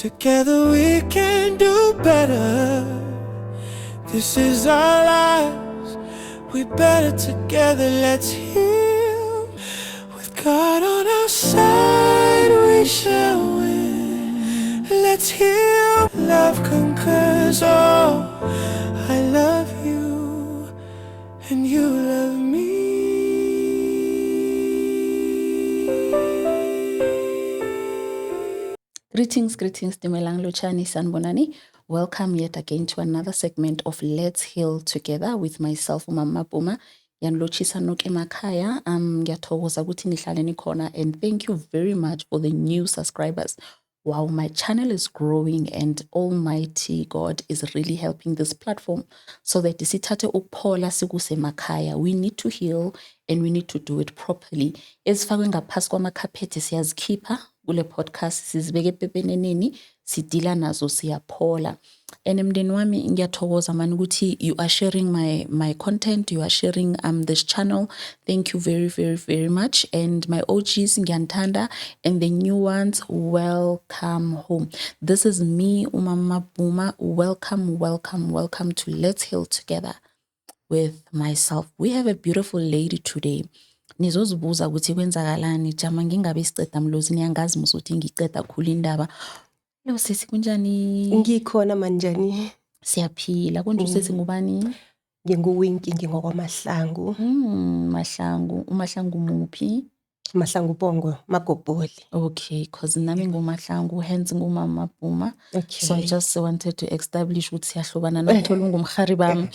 Together we can do better. This is our lives. We better together. Let's heal. With God on our side, we shall win. Let's heal. Love conquers all. I love you, and you love me. Greetings, Dumelang Luchani Sanbonani. Welcome yet again to another segment of Let's Heal Together with myself, Umama Puma. Yanlochisa Noke Makaya. Ngiyathokoza ukuthi nihlale nikhona, and thank you very much for the new subscribers. Wow, my channel is growing and Almighty God is really helping this platform so that sithathe ukuphola sikuse emakhaya. We need to heal and we need to do it properly. Ezifakwe ngaphasi kwamakhapheti siyazikhipha kule podcast, sizibeke epepeneneni, sidila nazo siyaphola. And emndeni wami ngiyathokoza mani ukuthi you are sharing my content, you are sharing this channel. Thank you very, very, very much. And my OGs ngiyanthanda, and the new ones, welcome home. This is me, Umama Puma. Welcome, welcome, welcome to Let's Heal Together with myself. We have a beautiful lady today. Nizozibuza ukuthi kwenzakalani, jama ngingabe isiceda mlozi, niyangazi musuthi ngiceda khulu indaba. Lo sisi kunjani? Ngikhona manjani? Siyaphila. Konje usisi ngubani? NginguWinky, ngingokwaMahlangu. Mahlangu. UMahlangu muphi? Mahlangu Bongo, Magoboli. Okay, cause nami nguMahlangu, hence ngumama Puma. Okay. So I just wanted to establish ukuthi siyahlobana nokuthola ungumkhari bami.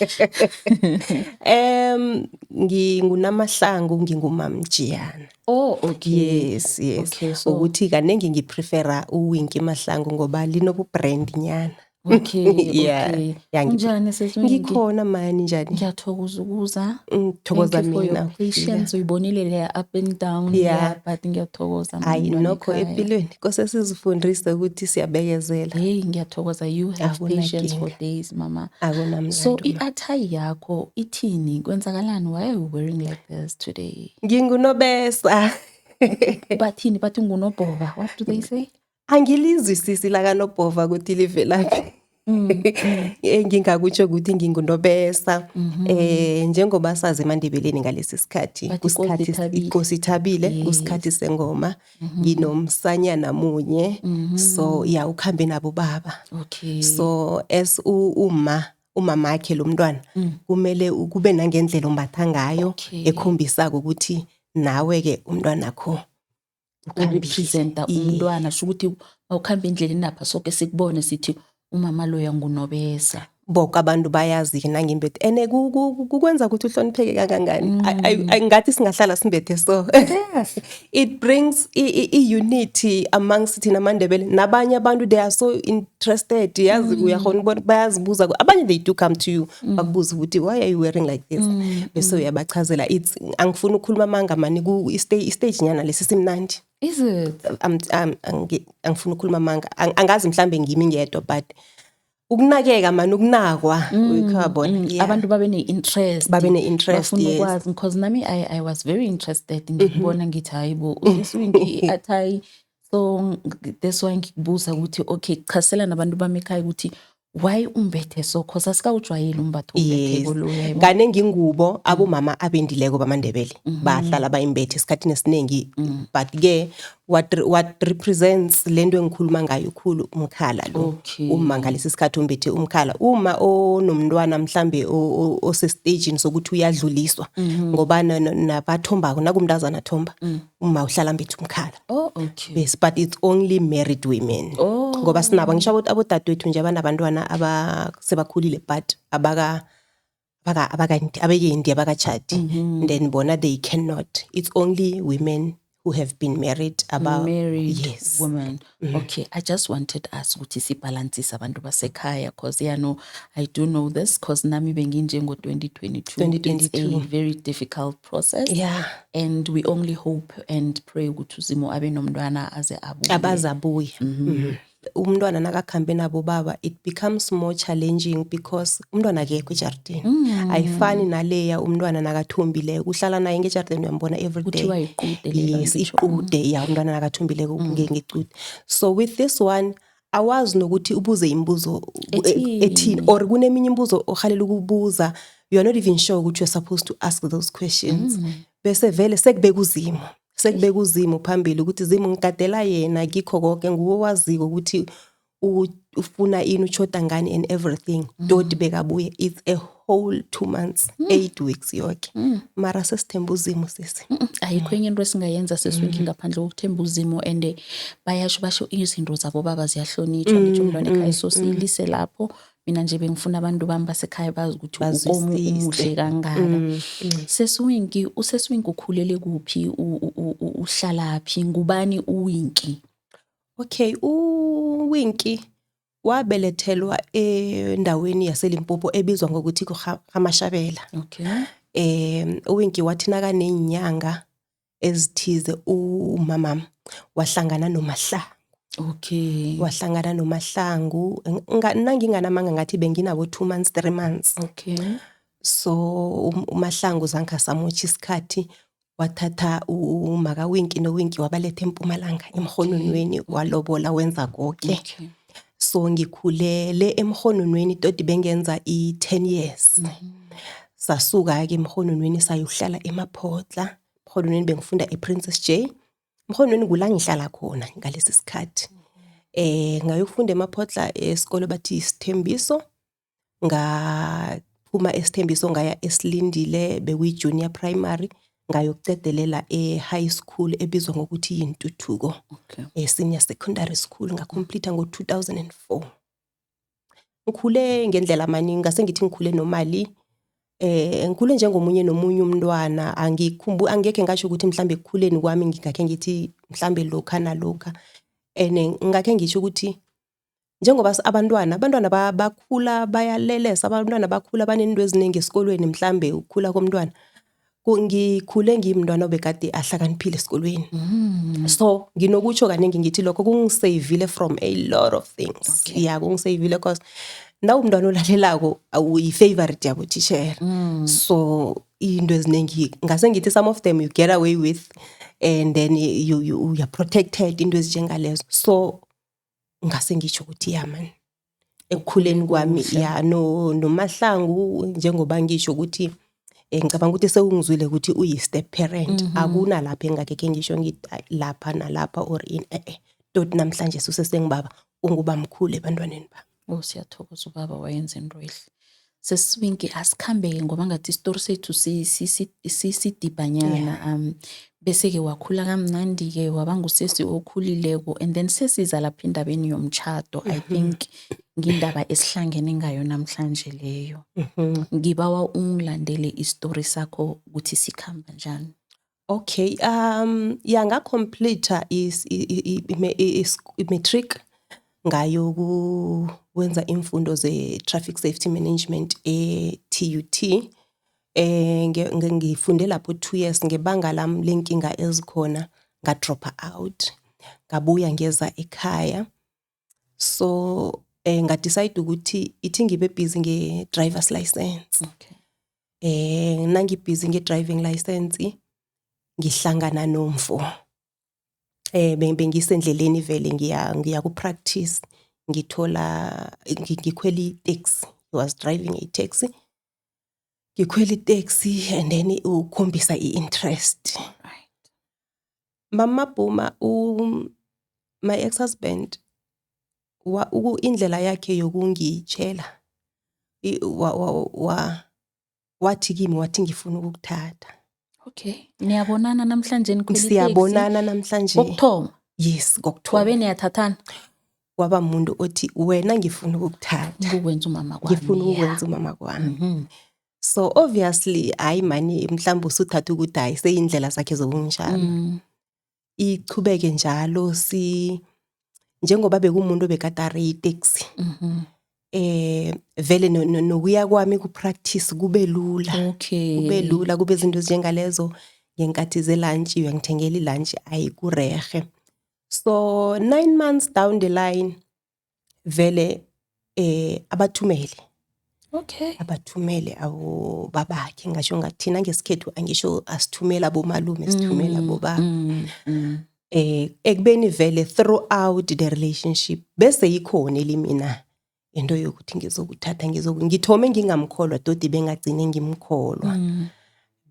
NginguNamahlangu, ngingumamjiyana. Oh, okay. Yes. Okay, so ukuthi kanengi ngiprefera uWinky Mahlangu ngoba linobu brand nyana. okay, Yeah. okay. Yeah, Unjani sesiwinki? Ngikhona mani njani? Ngiyathokoza ukuza. Thokoza Thank you for your mina. patience. Uyibonile le up and down. Yeah. But ngiyathokoza. Hayi nokho empilweni kose sizifundise ukuthi siyabekezela. Hey, ngiyathokoza. You have patience for Akunankinga. days, mama. Akunamnandi. So i-attire yakho ithini? Kwenzakalani? Why are you wearing like this today? Ngingunobesa. Bathini? Bathi ngunobhova. What do they say? Angilizwisisi la kaNobhova ukuthi livelaphi. Ngingakutsho ukuthi ngingunobesa. Njengoba sazi eMandebeleni ngalesi sikhathi, kusikhathi inkosi ithabile, kusikhathi sengoma, nginomsanyana munye. So ya ukhambe nabo baba. Okay. So as umama wakhe lo mntwana kumele kube nangendlela ombatha ngayo ekhombisa ukuthi nawe ke umntwana wakho representa umntwana ukuthi awukhamba endleleni lapha sonke sikubone sithi umama loya ngunobesa. Bonke abantu bayazi nangimbethe ene kukwenza ukuthi uhlonipheke kangangani. Ngathi singahlala simbethe so. Yes. It brings unity amongst thina Amandebele nabanye abantu. They are so interested, yazi uyakhona ukubona bayazibuza abanye, they do come to you bakubuza ukuthi why are you wearing like this, bese uyabachazela. It's angifuni ukukhuluma manga mani ku stage nyana lesi simnandi. Is it? Angifuni ukukhuluma manga, angazi mhlambe ngimi ngedwa, but ukunakeka mani, ukunakwa ukhabona abantu babe ne-interest, yes, ukwazi, because nami I was very interested ngikubona ngithi hayibo uswinki athi. So that's why ngikubuza ukuthi okay, chasela nabantu bami ekhaya ukuthi why umbethe so, cause asikawujwayeli umbatho umbethe koloya. Ngane ngingubo abomama abendileko bamaNdebele bahlala bayimbethe isikhathini esiningi, but ke what represents lento engikhuluma ngayo khulu umkhala lo. Okay. Uma ngalesi sikhathi umbethe umkhala, uma onomntwana mhlambe osestage sokuthi uyadluliswa ngoba nabathombako nakumntazana thomba, uma uhlala mbethe umkhala. Oh, okay. Yes, but it's only married women. Ngoba sinabo ngisho abodadewethu nje abanabantwana abasebakhulile but abekendi abakachati, then bona they cannot. It's only women who have been married yes. Women. Okay, I just wanted us ukuthi sibalancise abantu basekhaya, because I do know this because nami benginje ngo 2022. It's a very difficult process. Yeah. And we only hope and pray ukuthi uzimo abe nomntwana abazabuye. Umntwana nakakhambe nabo baba, it becomes more challenging because umntwana akekho ejardini. Ayifani naleya umntwana nakathombileyo uhlala naye ngejardini uyambona every day. Kuthiwa iqude. Yes, iqude ya umntwana nakathombileyo ngequde. So with this one awazi nokuthi ubuze imibuzo Ethini. ethini or kuneminye imibuzo ohalela ukubuza, you are not even sure ukuthi you're supposed to ask those questions. Bese vele sekubeka uzimo phambili ukuthi Zimo ngigadela yena kikho konke, nguwe waziko ukuthi ufuna ini, uchoda ngani and everything. Dodi bekabuye, it's a whole 2 months, 8 weeks yonke. Mara sesithemba uzimo sisi. Ayikho enye into esingayenza seswinki ngaphandle kokuthemba uzimo, and basho izinto zabo baba ziyahlonitshwa. Ngitsho umntwana ekhaya, so silise lapho. Mina nje bengifuna abantu bami basekhaya bazi ukuthi ukomu umuhle kangaka. Seswinki ukhulele kuphi, uhlalaphi, ngubani uWinki? Okay, uWinki wabelethelwa endaweni yaseLimpopo ebizwa ngokuthi kuHamashabela. Okay. uWinki wathi nakanenyanga ezithize umama wahlangana noMahlangu. Okay. Wahlangana noMahlangu, nanginganamanga ngathi benginabo 2 months 3 months. Okay. So uMahlangu zange asamotsha isikhathi, wathatha umaka Winki noWinki wabaletha eMpumalanga emhononweni, walobola wenza konke. Okay. So ngikhulele emhononweni todi bengenza i10 years. Sasuka ke emhononweni sayohlala eMaphotla. Emhononweni bengifunda ePrincess J. Emhononweni kula ngihlala khona ngalesi sikhathi. Ngayofunda eMaphotla esikole bathi Isithembiso. Ngaphuma eSithembiso ngaya eSilindile, bekuyi junior primary. Ngayokucedelela high school ebizwa ngokuthi Yintuthuko. Okay. Senior secondary school ngacomplete ngo-2004. Ngikhule ngendlela amaningi, ngasengithi ngikhule nomali. Ngikhule njengomunye nomunye umntwana, angeke ngasho ukuthi mhlambe ekukhuleni kwami ngingakhe ngithi mhlambe lokha nalokha. Ngakhe ngisho ukuthi njengoba abantwana bakhula bayalelesa, abantwana bakhula banento eziningi esikolweni, mhlambe ukukhula komntwana. Ngikhule ngimntwana obekade ahlakaniphile esikolweni. So nginokutsho kaningi ngithi lokho kungisavile from a lot of things. Okay. Yeah, kungisavile because nawe umntwana olalelako uyi-favorite yabo teacher. So into eziningi ngase ngithi some of them you get away with, and then you are protected, into ezinjengalezo. So ngase ngisho ukuthi yeah man, ekukhuleni kwami ya noMahlangu njengoba ngisho ukuthi ngicabanga ukuthi sewungizwile ukuthi uyi-step parent. Akuna lapha engakeke ngisho ngithi lapha nalapha or in dot namhlanje susesengibaba unguba mkhulu ebantwaneni ba. Siyathokoza ubaba wayenza into ehle. Seswinki asikhambeke ngoba ngathi isitori sethu sidibanyana. Bese ke wakhula kamnandi ke waba ngusesi okhulileko, and then sesiza lapha indabeni yomtchado. I think ngindaba esihlangene ngayo namhlanje leyo. Ngibawa ungilandele isitori sakho ukuthi sikhamba njani. Okay, nga complete i-matric ngayo kuwenza imfundo ze traffic safety management TUT. Ngifunde lapho 2 years, ngebanga lami lenkinga ezikhona nga drop out, ngabuya ngeza ekhaya. So nga decide ukuthi ithi ngibe busy nge driver's license. Okay. Nangi busy nge driving license ngihlangana nomfo. Bengisendleleni vele ngiya ku practice, ngithola ngikhwela i-taxi. He was driving a taxi. Ngikhwela i-taxi and then ukhombisa i-interest. Right. Mama Buma, my ex-husband, indlela yakhe yokungitshela wathi kimi wathi ngifuna ukukuthatha. Okay. Niyabonana namhlanje nikhwela itaxi? Siyabonana namhlanje. Kokuthoma? Yes, kokuthoma. Wabe niyathathana? Waba umuntu othi wena ngifuna ukukuthatha. Ukwenza umama kwami. Ngifuna ukwenza umama kwami. So obviously hayi mani mhlawumbe usuthatha ukuthi hayi seyindlela zakhe zokungishaya. Iqhubeke njalo njengoba bekumuntu obekatare itaxi. Vele nokuya kwami ku practice kube lula. Okay. Kube lula, kube izinto njengalezo ngenkathi ze lunch uyangithengela ilunch ayikurehe. So 9 months down the line vele abathumele. Okay. Abathumele abo babakhe, ngasho ngathina ngesikhethu angisho asithumela bomalume, sithumela bobaba. ekubeni vele throughout the relationship bese yikhona elimina into yokuthi ngizokuthatha ngithome ngingamkholwa dodi bengagcine ngimkholwa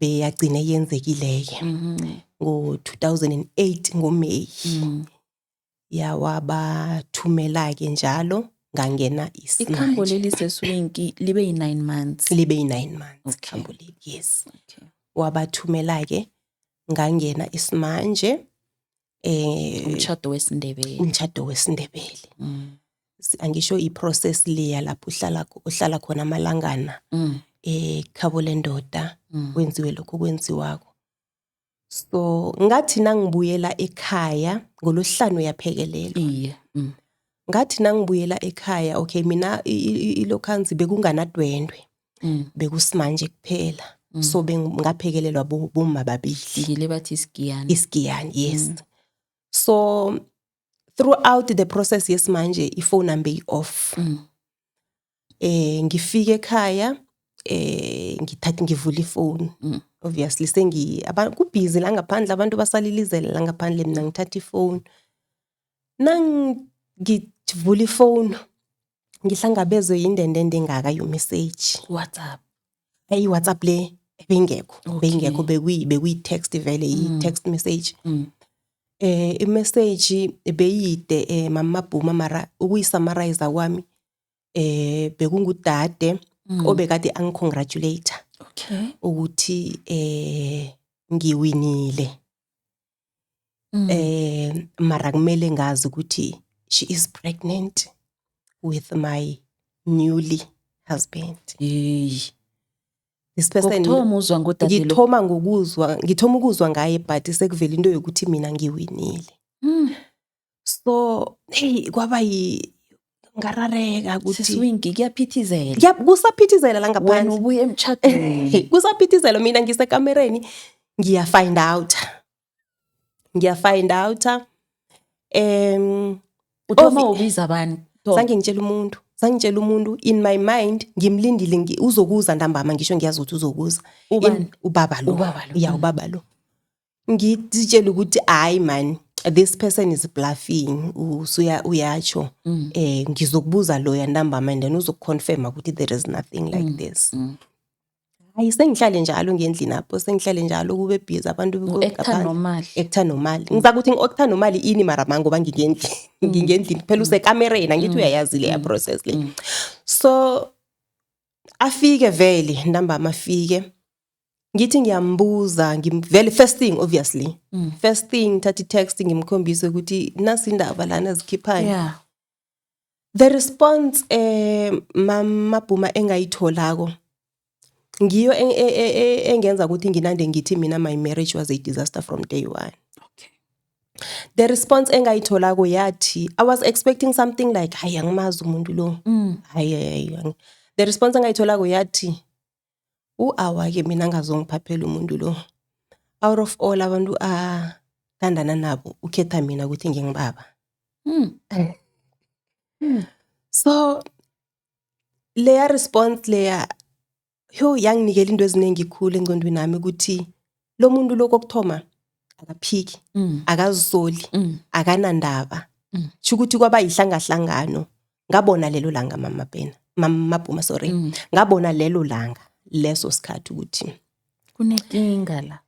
beyagcine yenzekileke ngo-2008 ngoMeyi yawabathumela ke njalo ngangena ikhambo leli seswinki libe yi-9 months libe yi-9 months ikhambo leli yes wabathumela ke ngangena isimanje umshado wesindebele angisho iprocess leya lapho uhlala khona amalangana ekhabo lendoda kwenziwe lokho kwenziwako. So ngathi nangibuyela ekhaya ngolosihlanu yaphekelelwa ngathi nangibuyela ekhaya okay mina ilokhanzi bekunganadwendwe bekusimanje kuphela so ngaphekelelwa bomma babili bathi iskiyani yes. So throughout the process yesimanje ifone number off ngifike ekhaya ngithatha ngivula ifone obviously kubusy la ngaphandle abantu basalilizela la ngaphandle mina ngithatha ifone ngivula ifone ngihlangabezwe yindendende engaka yo message WhatsApp le bengekho bekuyi text vele i-text message i-message beyide mama Bhuma mara ukuyisummarize kwami bekungudade obekade angicongratulate ukuthi ngiwinile mara kumele ngazi ukuthi she is pregnant with my newly husband. This person ngithoma ukuzwa ngaye but sekuvela into yokuthi mina ngiwinile. So kwaba ngarareka ukuthi seswinki kuyaphithizela. Kusaphithizela la ngaphandle. Wena ubuye emtchadweni. Kusaphithizela mina ngisekamereni ngiya find out. Uthoma ubiza abantu. Zange ngitshela umuntu in my mind ngimlindile uzokuza ntambama ngisho ngiyazi ukuthi uzokuza. Ubaba lo. Ngitshela ukuthi hayi man this person is bluffing uyacho ngizokubuza loya ntambama and then uzokuconfirm ukuthi there is nothing like this. Hayi sengihlale njalo ngendlini apho sengihlale njalo kube busy abantu actor normal ngizakuthi ngi-actor normal ini mara mangoba ngingendlini phela usekamereni angithi uyayazi le process le. So afike vele ntambama afike ngithi ngiyambuza vele first thing obviously first thing thathi text ngimkhombise ukuthi nasi indaba lana zikhiphayo the response mama Bhuma engayitholako ngiyo engenza ukuthi nginande ngithi mina my marriage was a disaster from day one. The response engayitholako yathi I was expecting something like hayi angimazi umuntu lo hayi the response engayitholako yathi awa ke mina ngazongiphaphela umuntu lo out of all abantu thandana nabo ukhetha mina ukuthi ngingibaba. So leya response leya yanginikela into eziningi khulu engqondweni nami ukuthi lo muntu lokuthoma akaphiki akazisoli akanandaba ukuthi kwaba yihlangahlangano ngabona lelo langa mama Bhuma sorry ngabona lelo langa leso sikhathi ukuthi kunenkinga la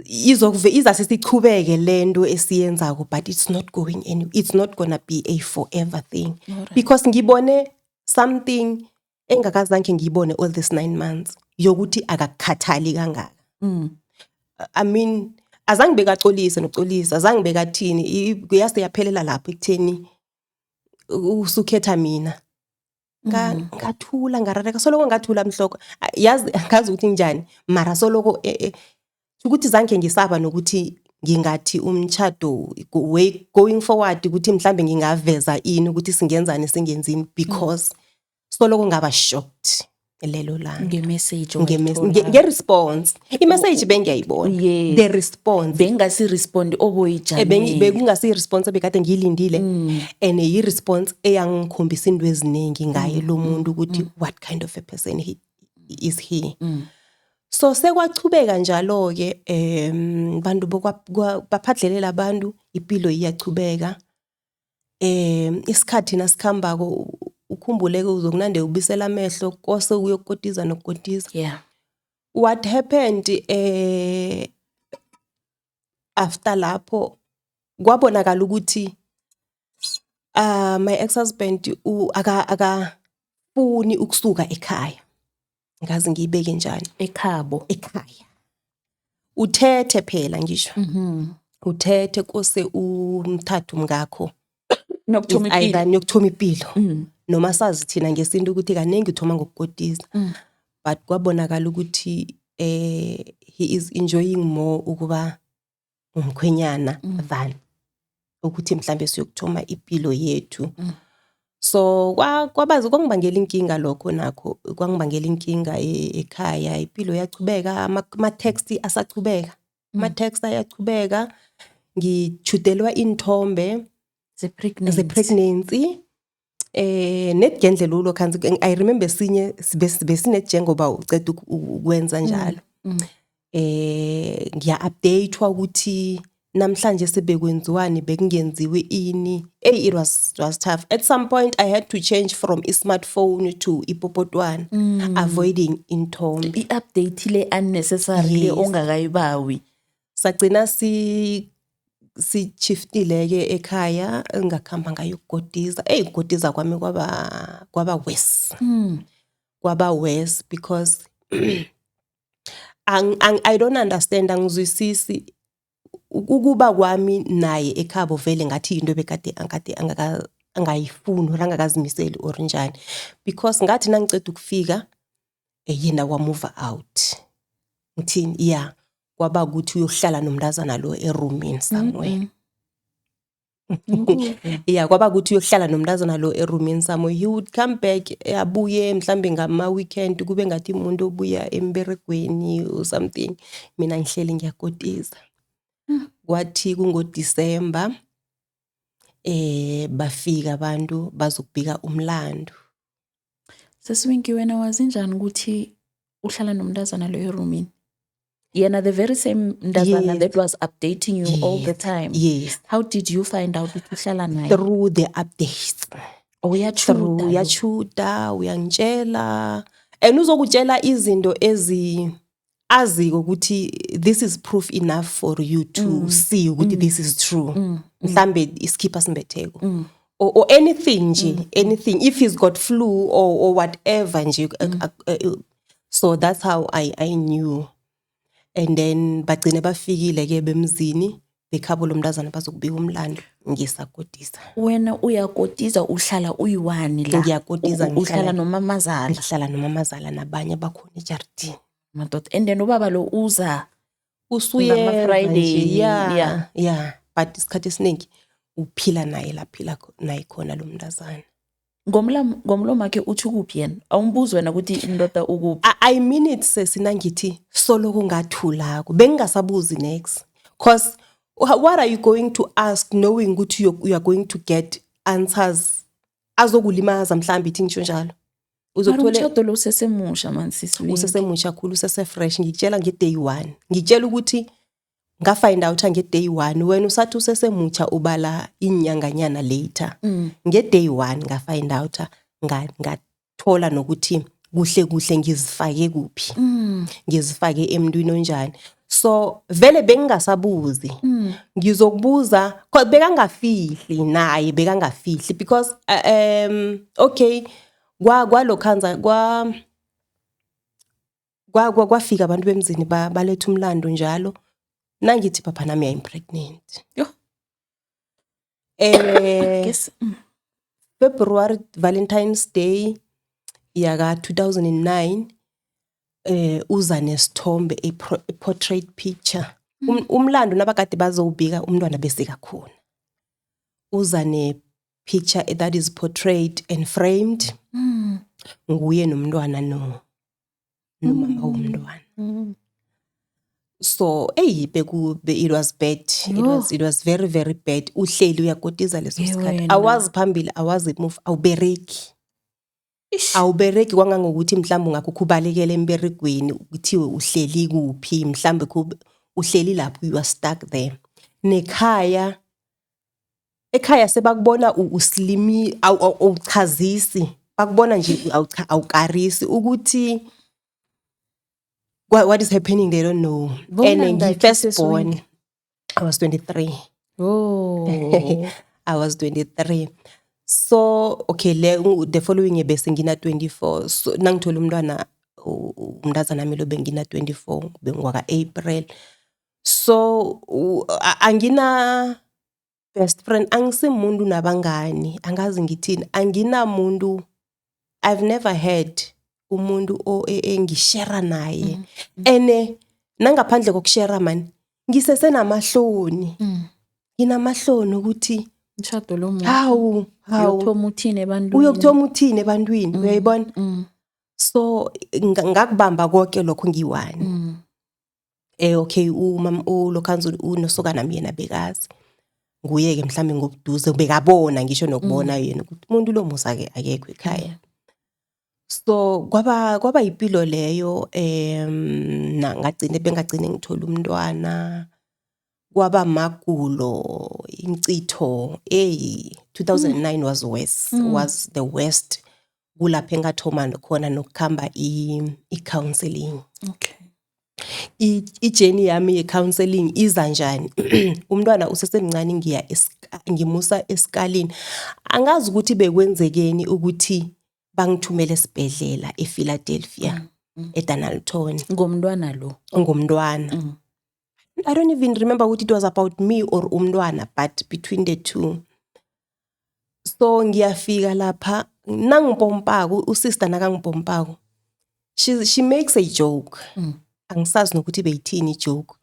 iza sesichubeke lento esiyenzako but it's not going anywhere. It's not gonna be a forever thing because ngibone something engakazange ngibone all this 9 months yokuthi akakhathali kangaka. I mean azange bekaxolisa noxolisa azange bekathini kuyase yaphelela lapho ekutheni usukhetha mina ngathula ngarareka soloko ngathula mhloko yazi ngazi ukuthi njani mara soloko ukuthi zange ngisaba nokuthi ngingathi umtchado going forward ukuthi mhlambe ngingaveza ini ukuthi singenzani singenzini because soloko ngaba shocked lelo langa nge-response i-message bengiyayibona the response bengasi-respond oboyijamile bekungasi-response bekade ngiyilindile and yi-response eyangikhombisa into eziningi ngaye lo muntu ukuthi what kind of a person is he. So sekwachubeka njalo ke bantu baphadlelela abantu impilo iyachubeka. Isikhathi nasikhambako ukhumbuleke uzokunande ubisela amehlo kose uyokotiza nokotiza. Yeah. What happened after lapho kwabonakala ukuthi my ex-husband akafuni ukusuka ekhaya. Ngazi ngiyibeke njani Ekhaya. Uthethe phela ngisho. Uthethe kose umthathu mngakho Nokuthoma yokuthoma impilo. Noma sazi thina ngesintu ukuthi kanengi uthoma ngokukotiza. But kwabonakala ukuthi he is enjoying more ukuba umkhwenyana than ukuthi mhlambe siyokuthoma impilo yethu. So kwabazi kwangibangela inkinga lokho nakho kwangibangela inkinga ekhaya. Impilo yachubeka, ama text asachubeka. Ama text ayachubeka. Ngichudelwa inthombe the pregnancy. Netgendlela ulo khanzi I remember sinye besinejengoba uceda ukwenza njalo. Ngiya updatewa ukuthi namhlanje sebekwenziwani bekungenziwe ini. It was tough. At some point I had to change from a smartphone to ipopotwana, avoiding inthombe. I-update le unnecessary le Yes. ongakayibawi. Sagcina si-shiftile ke ekhaya ngakhamba ngayokukotiza. Ukukotiza kwami kwaba worse. Kwaba worse because I don't understand, angizwisisi ukuba kwami naye ekhabo vele ngathi into bekade angayifuni or angakazimiseli or njani, because ngathi nangiceda ukufika yena wa move out. Ngithini? Yeah, kwaba ukuthi uyohlala nomntazana lo eroomini somewhere. Yeah, kwaba ukuthi uyohlala nomntazana lo eroomini somewhere. He would come back abuye mhlambe ngama weekend kube ngathi umuntu obuya emberegweni or something. Mina ngihleli ngiyakotiza. Kwathi kungoDisemba bafika abantu bazokubika umlando. Sesiwinki wena wazi njani ukuthi uhlala nomntazana lo eroomini? Yena the very same mntazana Yes. that was updating you all the time. Yes. How did you find out ukuthi uhlala naye? Through the updates. Uyachuda. Uyangitshela. And uzokutshela izinto aziko ukuthi this is proof enough for you to see ukuthi this is true. Mhlambe iskipper simbetheko. Or anything nje, anything. If he's got flu or whatever nje. So that's how I knew. And then bagcine bafikile ke bemzini bekhabo lomntazana bazokubika umlando ngisakotisa. Wena uyakotiza uhlala uyiwani la? Ngiyakotiza uhlala nomamazala. Ngihlala nomamazala nabanye bakhona ejardini. Madoda. And then ubaba lo uza Usuye Ngama-Friday, yeah. Yeah, but isikhathi esiningi uphila naye laphila naye khona lo mntazana. ngomlomo wakhe uthi kuphi yena? Awumbuzi wena ukuthi indoda ukuphi? I mean it sesina ngithi solo kungathulako bengingasabuzi next, cause what are you going to ask knowing ukuthi you are going to get answers azokulimaza mhlambi ithi ngisho njalo. Uzothole Umshado lo usesemusha man sisiwinki. usesemusha khulu usesefresh. Ngitshela ngeday 1 ngitshela ukuthi ngafind out ngeday 1 wena usathi usesemucha ubala inyanganyana later. Ngeday 1 ngafind out ngathola nokuthi kuhle ngizifake kuphi. Ngizifake emntwini onjani. So vele bengingasabuzi. Ngizokubuza because bekangafihli naye bekangafihli because okay kwalokhanza kwafika abantu bemzini baletha umlando njalo. Nangithi papa nami I'm pregnant. Yo. Guess. February Valentine's Day yaka 2009 uza nesithombe a portrait picture. Umlando nabakade bazowubika umntwana bese kakhona. Uza ne picture that is portrayed and framed. Nguye nomntwana nomama womntwana. So it was bad. It was very very bad. Uhleli uyakotiza leso sikhathi. Awazi phambili, awazi move, awubereki. awubereki kwangangokuthi mhlawumbe ungakukhubalekela emberegweni kuthiwe uhleli kuphi mhlawumbe uhleli lapho you are stuck there ekhaya sebakubona uslimi awuchazisi bakubona nje awukarisi ukuthi what is happening they don't know. And first born I was 23. I was 23. So okay the following year bese ngina 24. So nangithola umntwana umntazana nami lo bengina 24 bengwaka April. So angina best friend, angisimuntu nabangani, angazi ngithini, anginamuntu, I've never had umuntu engishare naye. Nangaphandle kokushare man ngisesenamahloni. Nginamahloni ukuthi umshado lo muntu hawu uyokuthoma uthini ebantwini uyayibona. So ngakubamba konke lokho ngiwani. Okay umama uLokhanzo unosokana nami yena bekazi. Nguye ke mhlambe ngobuduze bekabona ngisho nokubona yena ukuthi umuntu lo musa ke akekho ekhaya. So kwaba impilo leyo bengagcine ngithola umntwana. Kwaba magulo incitho 2009 was worse, was the worst. Kulapho engathoma khona nokukhamba i-counseling. Okay. I-journey yami ye-counseling iza njani? Umntwana usesemncane ngimusa esikalini. Angazi ukuthi bekwenzekeni ukuthi bangithumele esibhedlela ePhiladelphia eDonaldton ngomntwana lo. Ngomntwana. I don't even remember what it was about me or umntwana, but between the two. So ngiyafika lapha nangipompako usister nakangipompako. She makes a joke. Angisazi nokuthi beyithini joke.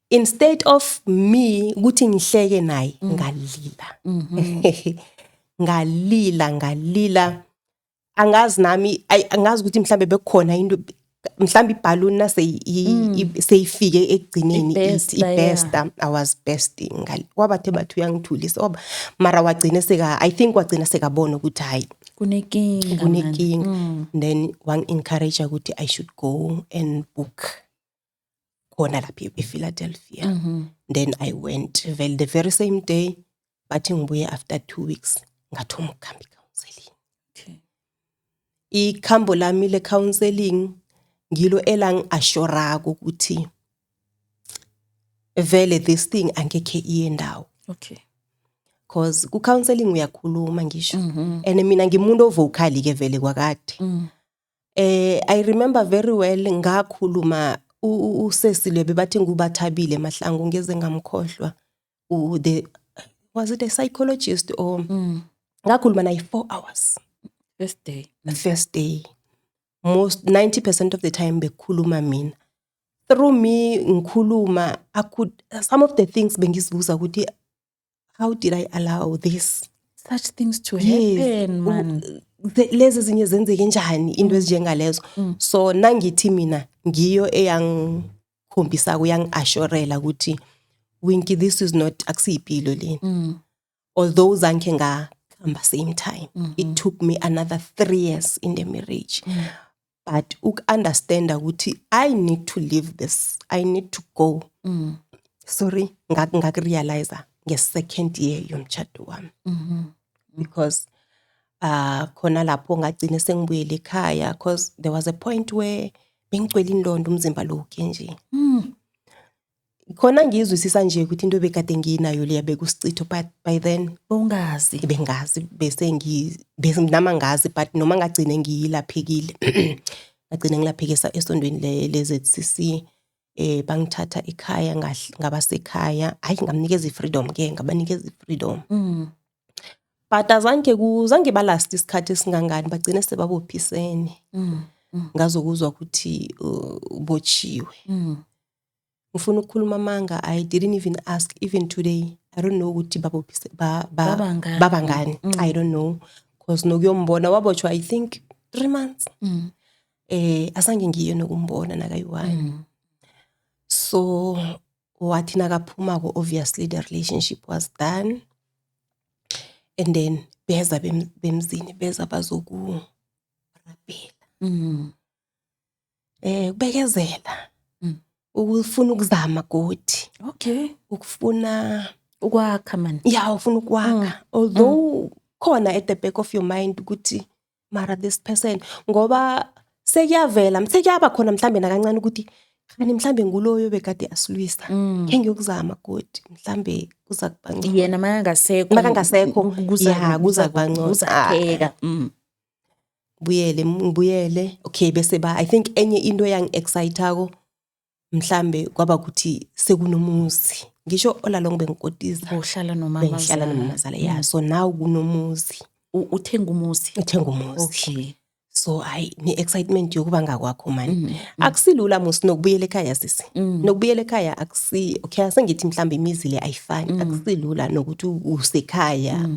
Instead of me ukuthi ngihleke naye ngalila angazi nami angazi ukuthi mhlambe bekukhona into mhlambe ibhaluni seyifike ekugcineni ibesta. I was besting wabathe bathu uyangithulisa mara wagcina I think wagcina sekabona ukuthi hayi kunenkinga. Then wang encourage ukuthi I should go and book khona lapha ePhiladelphia. Then I went the very same day bathi ngibuye after 2 weeks ngathoma ukukhamba counseling. Okay. Ikhambo lami le counseling ngilo elang ashorako ukuthi vele this thing angekhe iyendawo. Okay. Cause ku counseling uyakhuluma ngisho. And mina ngimuntu vocal ke vele kwakade. I remember very well ngakhuluma uSesile bebathi ngubathabile Mahlangu ngeze ngamkhohlwa. Was it a psychologist or ngakhuluma naye 4 hours. The first day. Most 90% of the time bekhuluma mina. Through me ngikhuluma some of the things bengizibuza ukuthi how did I allow such things to happen, man? Lezi zinye zenzeke njani into ezinjengalezo. So nangithi mina ngiyo eyangikhombisa kuyangiashorela ukuthi Winky this is not akusipilo leni. Although zanke ngahamba same time. It took me another 3 years in the marriage. But understand ukuthi I need to leave this. I need to go. Sorry, ngakurealize nge-second year yomshado wami. Because khona lapho ngagcina sengibuyele ekhaya because there was a point where bengicwela indondo umzimba lo nje. Khona ngizwisisa nje ukuthi into bekade nginayo leya bekusicitho but by then bengazi bese namangazi but noma ngagcine ngiyilaphekile. Ngagcine ngilaphekisa esondweni leZCC bangithatha ekhaya ngabasekhaya hayi ngamnikeza ifreedom ke ngabanikeza ifreedom. But zange balast isikhathi esingangani bagcine sebabophisene. Ngazokuzwa ukuthi ubotshiwe. Ngifuna ukukhuluma amanga I didn't even ask even today. I don't know ukuthi babangani. I don't know because nokuyombona wabotshwa I think 3 months. Asange ngiye nokumbona nakayi-1. So wathi nakaphuma ko obviously the relationship was done. And then beza bemzini beza bazoku Kubekezela. Ukufuna ukuzama godi. Okay. Ukufuna Ukwakha man. ufuna ukwakha. Although khona at the back of your mind ukuthi mara this person ngoba sekuyaba khona mhlambe nakancane ukuthi kanti mhlambe nguloyo bekade asilwisa. Ke ngiyokuzama godi mhlambe kuza kubangcono. Yena makangasekho kuza kubangcono. Kuzakheka. Ngibuyele okay bese I think enye into yang exciteako mhlambe kwaba ukuthi sekunomuzi ngisho all along bengikotisa uhlala nomamazala. Yeah, so now kunomuzi Uthenga umuzi. Okay. So ni excitement yokuba ngakwakho manje akusilula musi nokubuyela ekhaya sisi nokubuyela ekhaya okay asengithi mhlambe imizi le ayifani akusilula nokuthi usekhaya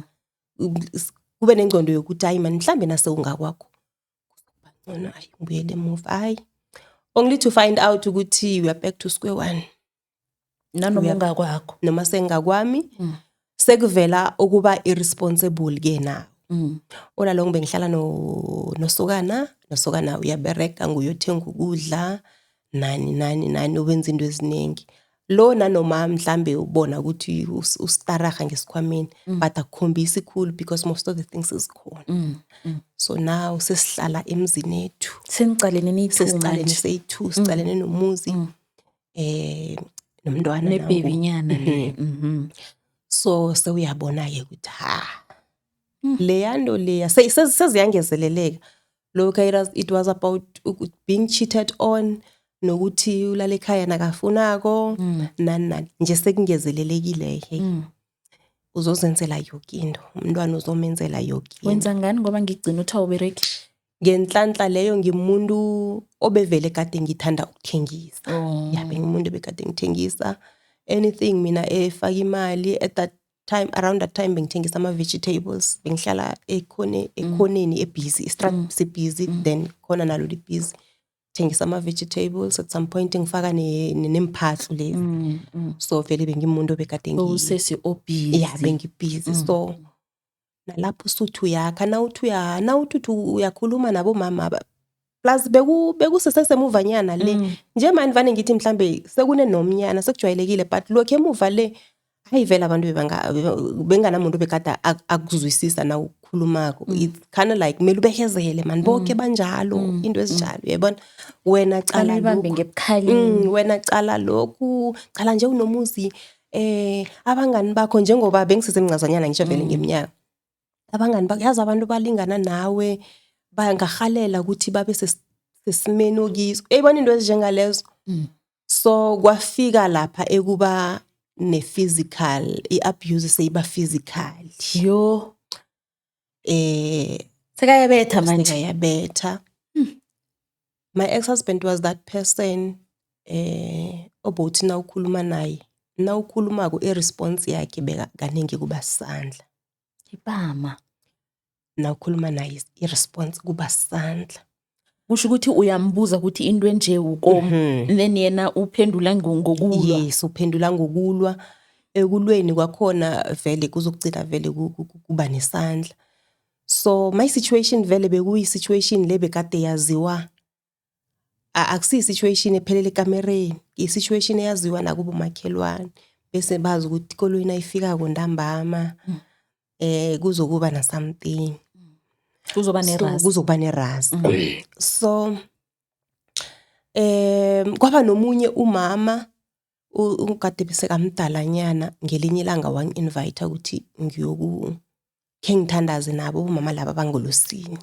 kube nengcondo yokuthi hayi man mhlambe nase ungakwakho ngona ngibuyele emuva only to find out ukuthi we are back to square one nanoma ungakwakho noma sengakwami sekuvela ukuba irresponsible ke na ola long bengihlala nosokana uyabereka nguyothenga ukudla nani ubenza into eziningi lo nanoma mhlambe ubona ukuthi ustaraga ngesikhwameni but akukhombisi cool because most of the things is khona. So now sesihlala emzini ethu senicalene sesithu sicalene nomuzi nomntwana nebebinyana le. So uyabona ke ukuthi leyando leya seziyangezeleleka lokho it was about being cheated on nokuthi ulale ekhaya nakafunako nani nje sekungezelelekile uzozenzela yonke into umntwana uzomenzela yonke. Wenza ngani ngoba ngigcina uthi awubereki? Ngenhlanhla leyo ngimuntu obevele kade ngithanda ukuthengisa. Bengimuntu bekade ngithengisa anything mina efaka imali at that time around that time bengithengisa ama vegetables bengihlala ekhoneni ebusy strap busy then khona nalo li busy thengisa ama vegetables at some point ngifaka nemphathu lezi so vele bengimuntu bekade usesi obusy bengibusy so nalapho suthu yakha nawuthi uyakhuluma nabo mama plus bekusesemuvanyana le nje manje vane ngithi mhlambe sekune nomnyana sekujwayelekile but lokho emuva le ayivela abantu benganamuntu bekade akuzwisisa na ukukhulumako it's kind of like mele ubekezele man bonke banjalo into ezinjalo uyabona wena cala ibambe ngebukhalini wena cala lokhu cala nje unomuzi abangani bakho njengoba bengisesemncazanyana ngisho vele ngeminyaka abangani bakho yazi abantu balingana nawe bangahalela ukuthi babe sesimeni okiso eyibona into ezinjengalezo so kwafika lapha ekuba ne-physical i-abuse seyiba physical sekayabetha manje sekayabetha. My ex-husband was that person obothi nawukhuluma naye nawukhulumako i-response yakhe beka kaningi kuba sandla ibama nawukhuluma naye i-response kuba sandla usho ukuthi uyambuza ukuthi into enje ukomo then yena uphendula ngokulwa. Yes uphendula ngokulwa ekulweni kwakhona vele kuzokugcina vele kuba nesandla. So my situation vele bekuyi situation le bekade yaziwa akusi situation ephelele ekamereni i-situation eyaziwa nakubo makhelwane bese bazi ukuthi kolweni ayifika kondambama kuzokuba na something kuzoba nerasi so kwaba nomunye umama ukade bese kamdalanyana ngelinye ilanga wangi-invite ukuthi khe ngithandaze nabo umama laba bangolosini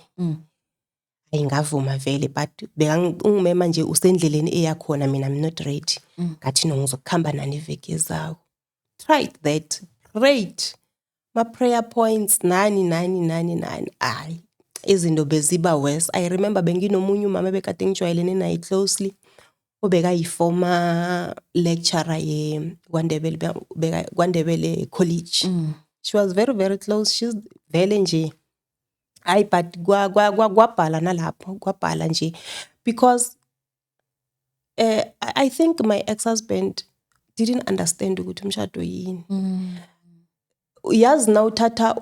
ayingavuma vele but bekangimema nje usendleleni eyakhona mina I'm not ready ngathi no ngizokuhamba nani iveke ezayo tried that great ma prayer points nani ay izinto beziba worse. I remember benginomunye umama bekade ngijwayelene naye closely obeka yi-former lecturer KwaNdebele College. She was very very close. She's vele nje ay but kwabhala nalapho kwabhala nje because I think my ex-husband didn't understand ukuthi umshado yini. Yazi na uthatha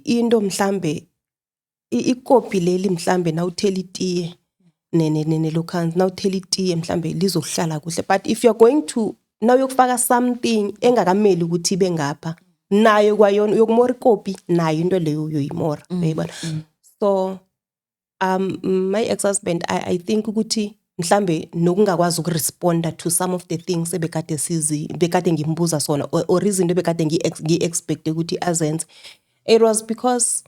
into mhlambe ikopi leli mhlambe nawuthela itiye nelokhansi nawuthela itiye mhlambe lizohlala kuhle, but if you're going to nawuyokufaka something engakameli ukuthi ibe ngapha nayo kwayona uyokumora ikopi nayo into leyo uyoyimora uyayibona. So my ex-husband I think ukuthi mhlambe nokungakwazi ukuresponda to some of the things bekade ngimbuza sona or izinto bekade ngi-expecte ukuthi azenze, it was because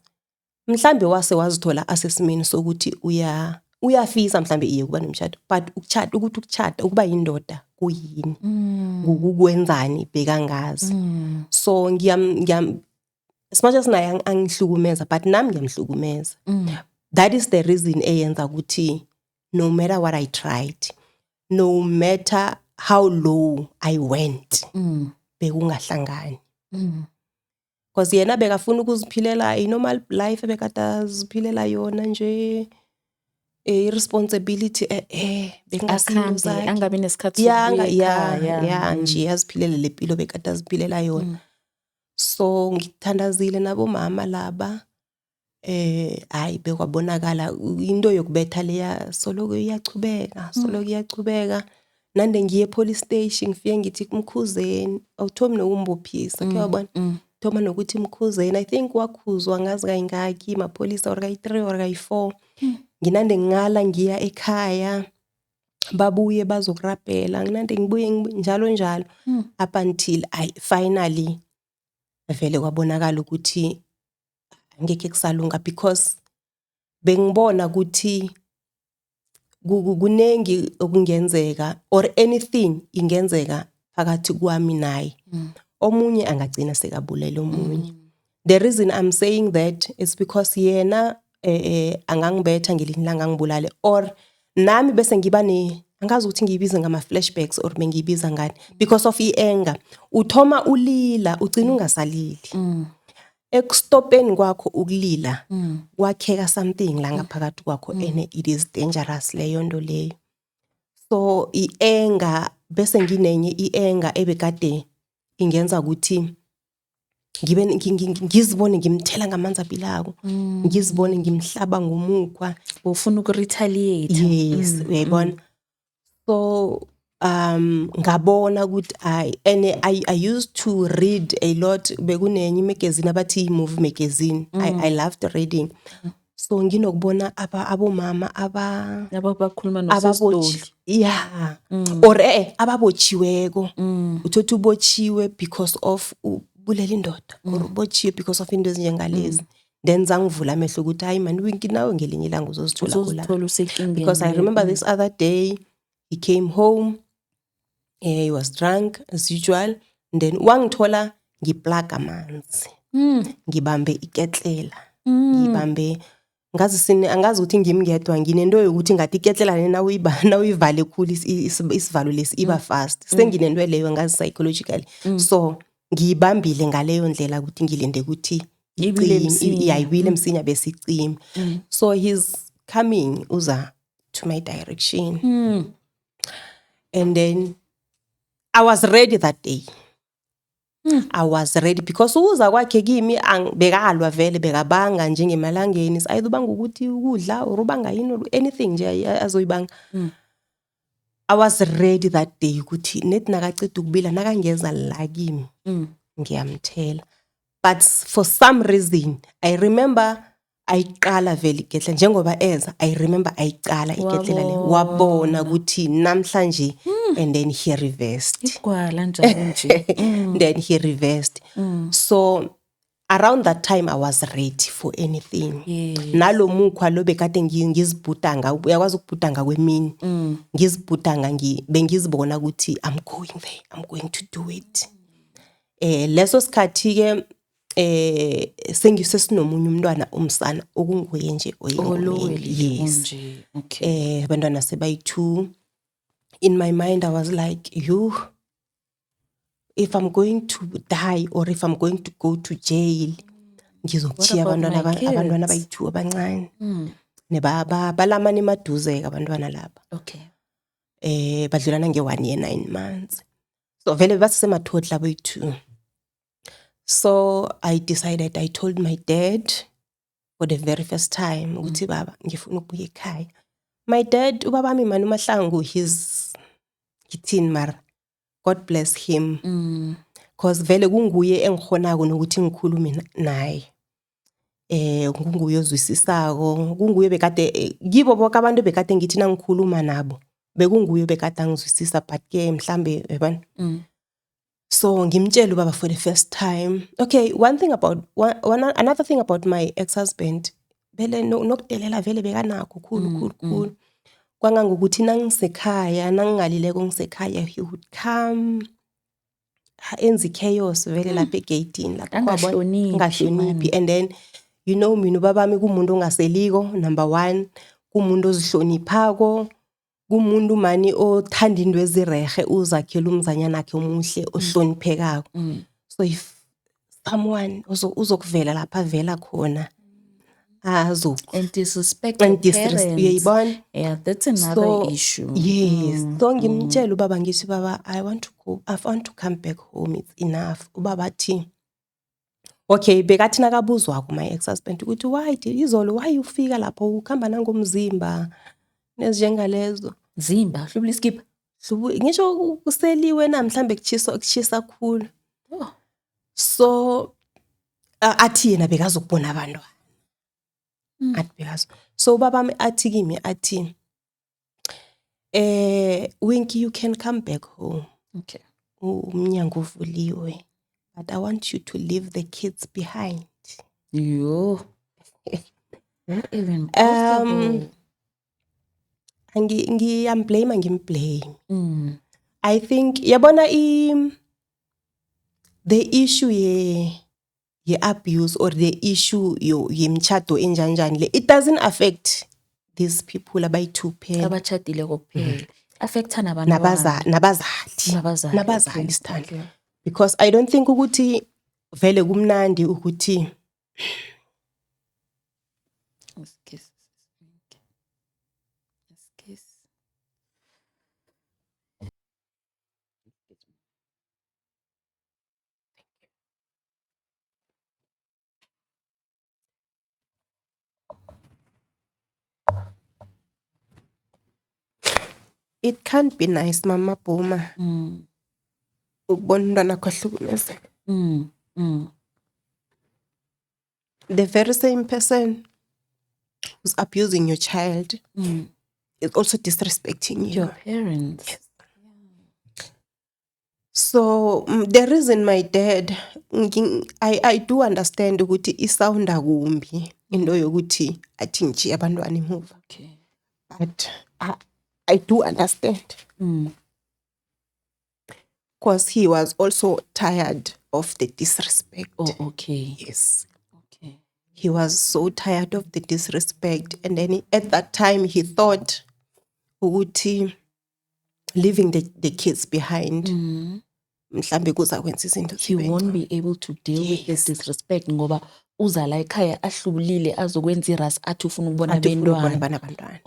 mhlambe wazithola asesimeni sokuthi uyafisa mhlambe iye kuba nomshado, but ukuchata ukuba yindoda kuyini, kukwenzani bekangazi. So ngiyam as much as naye angihlukumeza but nami ngiyamhlukumeza. That is the reason eyenza ukuthi no matter what I tried, no matter how low I went, bekungahlangani. Because yena bekafuna ukuziphilela i-normal life bekade ziphilela yona nje, irresponsibility angabi nesikhathi nje yaziphilela lempilo bekade aziphilela yona. So ngithandazile nabo mama laba hayi bekwabonakala into yokubetha leya soloko iyachubeka nande ngiye police station ngifike ngithi Mkhuzeni awuthomi nokumbophisa kuyabona thoma nokuthi Mkhuzeni I think wakhuzwa ngazi kayingaki mapolisa or kayi3 or kayi4 nginande ngala ngiya ekhaya babuye bazokurapela nginande ngibuye njalo up until I finally vele kwabonakala ukuthi ngeke kusalunga, because bengibona ukuthi kunengi okungenzeka or anything ingenzeka phakathi kwami naye. Omunye angagcina sekabulele omunye. The reason I'm saying that is because yena angangibetha ngelinye ilanga ngibulale, or nami bese ngiba angazi ukuthi ngiyibiza ngama flashbacks or bengiyibiza ngani, because of i-anger uthoma ulila ugcina ungasalili. Ekustopeni kwakho ukulila kwakheka something la ngaphakathi kwakho and it is dangerous leyo nto leyo. So i-anger bese nginenye i-anger ebekade ingenza ukuthi ngizibone ngimthela ngamanzi aphilako, ngizibone ngimhlaba ngomukhwa, ufuna ukuretaliate. Yes, uyayibona. So ngabona ukuthi I used to read a lot, bekunenye magazine abathi movie magazine. I loved reading. So nginokubona abomama abakhuluma nosesitoli or ababotshiweko, uthothi ubotshiwe because of ubulela indoda or ubotshiwe because of into ezinjengalezi. Then zangivula amehlo ukuthi hayi man nawe ngelinye ilanga uzozithola kula. Because I remember this other day he came home, he was drunk as usual, and then wangithola ngiplaga amanzi, ngibambe iketlela, ngibambe angazi ukuthi ngimngedwa nginento yokuthi ngathi iketlela lena nawuyivale khulu isivalo lesi iba fast. Senginento leyo ngazi psychologically. So ngiyibambile ngaleyo ndlela ukuthi ngilinde ukuthi iyayibile msinya bese icime. So he's coming uza to my direction. And then I was ready that day. I was ready because uza kwakhe kimi bekalwa vele bekabanga njengemalangeni ayidubanga ukuthi ukudla or ubanga yini or anything nje azoyibanga. I was ready that day ukuthi nethi nakaceda ukubila nakangeza la kimi ngiyamthela. But for some reason I remember ayiqala vele iketlela njengoba eza I remember ayiqala iketlela le wabona ukuthi namhlanje and then he reversed. Ikwala njalo nje. Then he reversed. So around that time I was ready for anything. Nalo mukhwa lo bekade ngizibhutanga uyakwazi ukubhutanga kwemini. Ngizibhutanga bengizibona ukuthi I'm going there, I'm going to do it. Leso sikhathi ke sengisesinomunye umntwana umsana okunguye nje oyingomeli. Yes. Okay. Abantwana sebayi2. In my mind I was like, if I'm going to die or if I'm going to go to jail, ngizokuthiya abantwana abayi2 abancane. Balamana emaduze abantwana laba. Okay. Badlulana nge1 year 9 months. So vele basesemathodla abayi2. So I decided, I told my dad, for the very first time ukuthi baba ngifuna ukubuya ekhaya. My dad, ubaba wami mani uMahlangu, ngithini mara God bless him. Cause vele kunguye engikhonako nokuthi ngikhulume naye. Kunguye ozwisisako, kunguye bekade kibo bonke abantu bekade ngithi nangikhuluma nabo bekunguye bekade angizwisisa, but ke mhlambe yabona. So ngimtshela ubaba for the first time. Okay, another thing about my ex-husband, vele nokudelela vele bekanakho khulu. Kwangangokuthi nangisekhaya, nangingalileko ngisekhaya, he would come enze chaos vele lapha egate lapha ngahloniphi. And then you know mina ubaba wami kumuntu ongaseliko, number 1, kumuntu ozihloniphako, kumuntu mani othanda into ezirehe, uzakhela umzanyana wakhe omuhle ohloniphekako. So if someone uzokuvela lapha vela khona and disrespect your parents. Uyayibona? Yeah, that's another issue. Yes. So ngimtshela ubaba ngithi baba, I want to come back home, it's enough. Ubaba athi okay, bekathi nakabuzwako my ex-husband ukuthi why you fika lapho ukhamba nangomzimba nezijengalezo zimba hlubula iskipha ngisho useliwe na mhlambe kuchisa khulu. So athi yena bekazokubona abantwana. Athi bekazo. So baba athi kimi athi Winky, you can come back home. Okay. Umnyango uvuliwe. But I want you to leave the kids behind. Yo. Not even possible. Ngimblame. I think yabona the issue ye abuse or the issue yemchado enjanjani, it doesn't affect these people abayi-2 phela abachadile kuphela, affecta nabantwana nabazali Sithando. Because I don't think ukuthi vele kumnandi ukuthi it can't be nice, Mama Puma. Ukubona umntwana akho ahlukumezeka. The very same person who's abusing your child is also disrespecting your parents. Yes. So the reason my dad, I do understand ukuthi isounda kumbi into yokuthi athi nje abantwana emuva. Okay. But I do understand. Because he was also tired of the disrespect. Oh, okay. Yes. Okay. He was so tired of the disrespect. And then at that time, he thought, ukuthi leaving the kids behind, mhlambe kuzakwenza izinto he won't be able to deal with this disrespect ngoba uza la ekhaya ahlubulile azokwenza iras athi ufuna ukubona abantwana.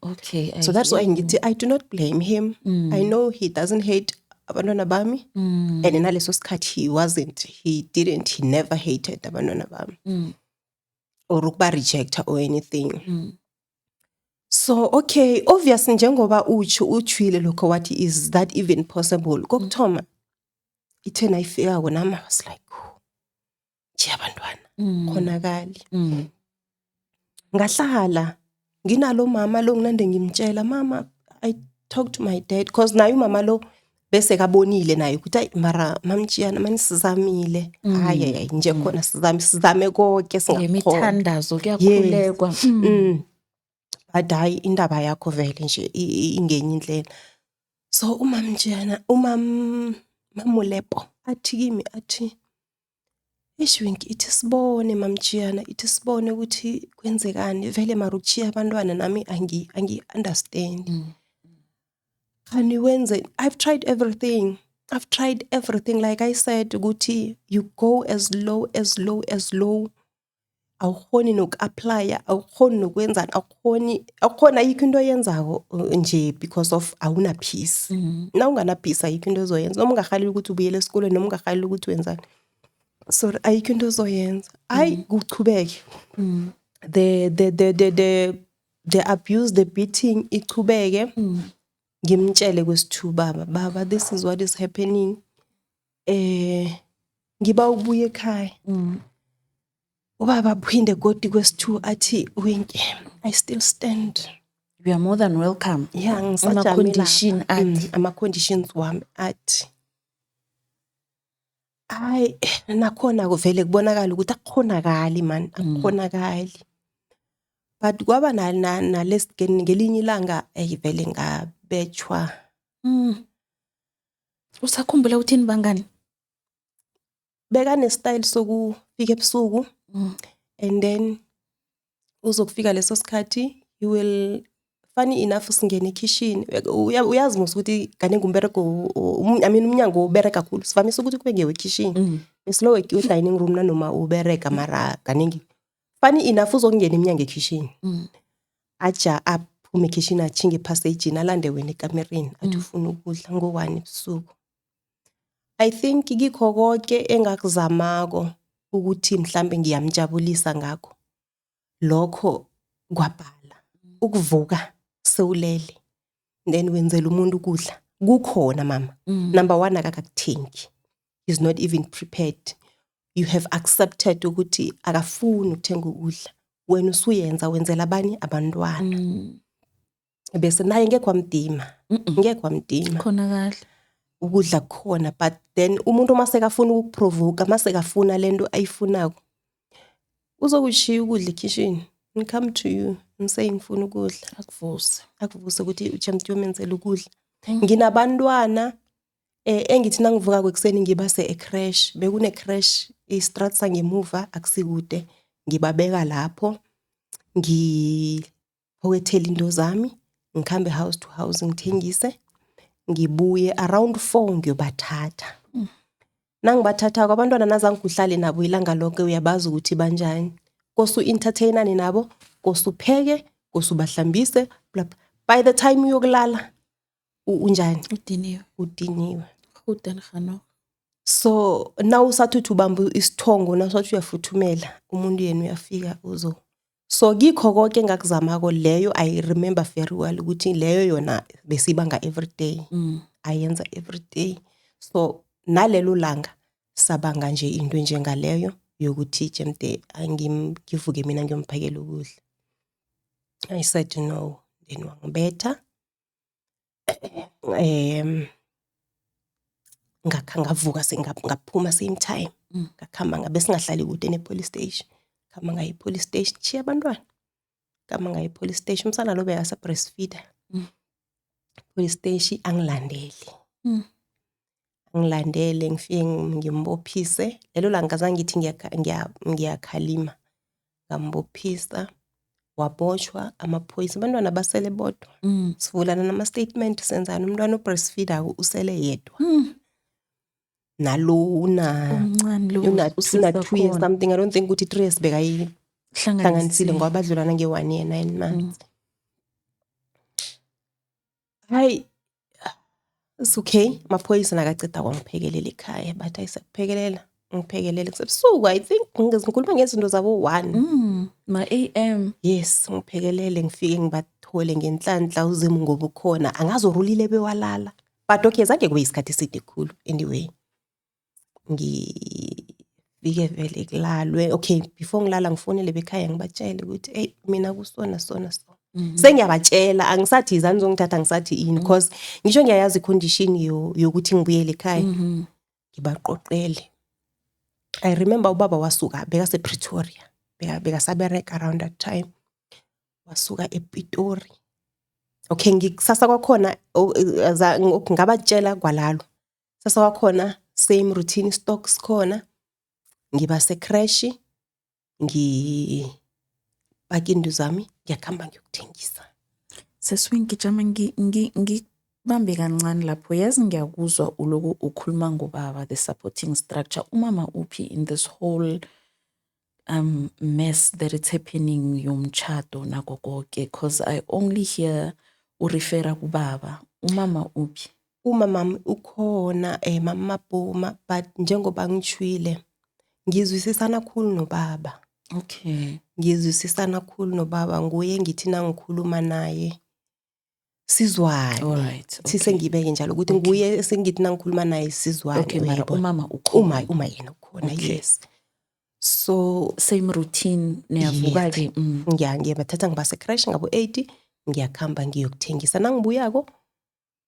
Okay. So that's why ngithi I do not blame him. I know he doesn't hate abantwana bami. And naleso sikhathi he never hated abantwana bami. Or ukuba rejecta or anything. So okay, obviously njengoba uchwile lokho wathi is that even possible? Kokuthoma ithe nayifika konami I was like nje abantwana khonakali. Ngahlala nginalo mama lo nginande ngimtshela mama, I talked to my dad because naye umama lo bese kabonile naye ukuthi mara mamtshiyana mani sizamile hayi nje khona sizame konke ngemithandazo kuyakhulekwa. But hayi indaba yakho vele nje ingenye indlela. So Mamulepo athi kimi athi Winky, ithi sibone mamtshiyana, ithi sibone ukuthi kwenzekani vele mara ukuchiya abantwana nami angi-understand. Khani wenze, I've tried everything. Like I said ukuthi you go as low. Awukhoni noku-applya, awukhoni nokwenzani, awukhona ayikho into oyenzako nje because of awuna peace. Na ungana peace ayikho into ozoyenza, noma ungakhaleli ukuthi ubuyele esikolweni, noma ungakhaleli ukuthi wenzani. sorry ayikho into ozoyenza hayi kuchubeke the abuse, the beating ichubeke. Ngimtshele kwesithu baba this is what is happening, ngiba ubuye ekhaya. Ubaba phinde godi kwesithu athi Winky, I still stand. You are more than welcome. Yeah, Ama-condition athi. Ama-conditions wami athi hayi nakhona kuvele kubonakala ukuthi akukhonakali man, akukhonakali. But kwaba nalesigeni ngelinye ilanga vele ngabetshwa. Usakhumbula uthini bangani? Bekanestyle sokufika ebusuku and then uzokufika leso sikhathi you will, funny enough singene ekitchen uyazi mos ukuthi kanenge umbereko umnyango ubereka kakhulu sivamise ukuthi kube ngewe kitchen beslow dining room nanoma ubereka mara kanenge funny enough uzokungena iminyango ekitchen aja aphume ekitchen achinge passage alande wena ekamereni athi ufuna ukudla ngo1 ebusuku. I think ngikho konke engakuzamako ukuthi mhlambe ngiyamjabulisa ngakho lokho kwabhala ukuvuka sewulele then wenzela umuntu ukudla kukhona mama. Number 1 akakuthengi, is not even prepared. You have accepted ukuthi akafuni ukuthenga ukudla, wena usuyenza wenzela abanye abantwana bese naye ngeke kwamdima Khona kahle ukudla kukhona. But then umuntu masekafuna ukuprovoke, masekafuna lento ayifunako uzokushiya ukudla ekitchen and come to you and say ngifuna ukudla, akuvuse ukuthi uchamti yomenzela ukudla. Nginabantwana engithi nangivuka kwekuseni ngibase ecrash, bekune crash iStratsa ngemuva akusikude, ngibabeka lapho ngiphokethela into zami ngikhambe house to house ngithengise ngibuye around 4 ngiyobathatha. Nangibathatha kwabantwana nazange uhlale nabo ilanga lonke uyabazi ukuthi banjani, kosu entertainane nabo, kosu pheke, kosu bahlambise, by the time uyokulala unjani udiniwe. So now usathu ubamba isithongo nasathi uyafuthumela umuntu yena uyafika uzo. So ngikho konke engakuzamako leyo I remember very well ukuthi leyo yona besibanga every day. Ayenza every day. So nalelo langa sabanga nje into njengaleyo yokuthi jemde ngivuke mina ngiyomphakela ukudla. I said no, then wangibetha. Ngavuka sengaphuma same time ngakhamba ngabe singahlali kude nepolice station, khamba ngayi police station chiya abantwana, khamba ngayi police station umsana lo bekasa breastfeeder. Police station angilandele ngifike ngimbophise lelo langa zange ngithi ngiyakhalima ngambophisa waboshwa amaphoyisa abantwana basele bodwa. Sivulana nama statement senzana umntwana obreastfeeder usele yedwa. Nalo una 2 years something, I don't think ukuthi 3 years bekayihlanganisile ngoba badlulana nge1 year 9 months. Hayi it's okay, amaphoyisa nakaceda kwangiphekelela ekhaya but ayisakuphekelela ngiphekelele kusebusuku. I think ngikhuluma ngezinto zabo 1 ma AM. Yes, ngiphekelele ngifike ngibathole ngenhlanhla uzimu ngoba ukhona angazorulile bewalala. But okay zange kube isikhathi eside kakhulu anyway. Ngifike vele kulalwe. Okay, before ngilala ngifonele bekhaya ngibatshele ukuthi hey mina kusona sona. Sengiyabatshela angisathi izani ngizongithatha ngisathi ini because ngisho ngiyayazi icondition yokuthi ngibuyele ekhaya. Ngibaqoqele. I remember ubaba wasuka bekase Pretoria. Bekasabereka around that time. Wasuka ePitori. Okay, ngikusasa kwakhona ngabatshela kwalalo. Sasa kwakhona same routine stocks khona. Ngibase crash pakindu zami ngiyakhamba ngiyokuthengisa. Seswinki jama ngibambe kancane lapho, yazi ngiyakuzwa uloku ukhuluma ngobaba, the supporting structure. Umama uphi in this whole mess that it's happening yomchado nako konke, because I only hear urefera kubaba. Umama uphi? Umama ukhona mama Boma, but njengoba ngitshwile ngizwisisana khulu nobaba. Okay. Ngizwisisana khulu nobaba, nguye ngithi nangikhuluma naye sizwane. Alright. Sisengibeke njalo ukuthi nguye esengithi nangikhuluma naye sizwane. Okay, mara uyayibona? umama ukhona. Uma yena ukhona, Okay. yes. So Same routine niyavuka-ke. ngiyabathatha ngibase crash ngabo 80 ngiyakhamba ngiyokuthengisa. Nangibuyako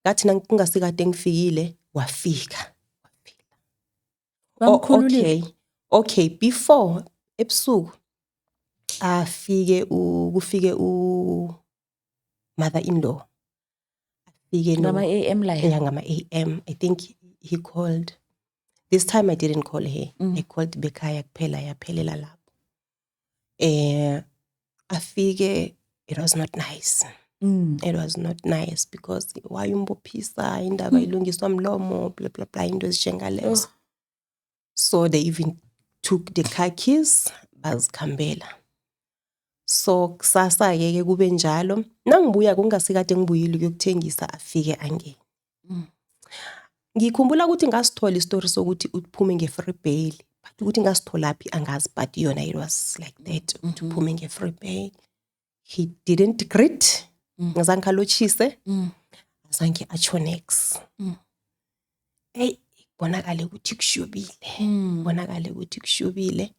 ngathi kungasikade ngifikile wafika. Bamkhululile? Okay, before ebusuku kufike mother-in-law. Afike Ngama-AM la. Yeah, ngama-AM. I think he called. This time I didn't call her. I called Bekhaya kuphela yaphelela lapho. Afike, it was not nice. It was not nice because wayumbophisa indaba ilungiswa mlomo blah blah blah into ezinjengalezo. So they even took the car keys bazikhambela. So kusasa ke kube njalo. Nangibuya kungasikade ngibuyile ukuyokuthengisa afike angene. Ngikhumbula ukuthi ngasithola istory sokuthi uphume nge-free bail. But ukuthi ngasitholaphi angazi, but yona it was like that ukuthi uphume nge-free bail. He didn't greet. Ngazange alochise. Azange atsho next. Hey, bonakale ukuthi kushubile. Bonakale ukuthi kushubile.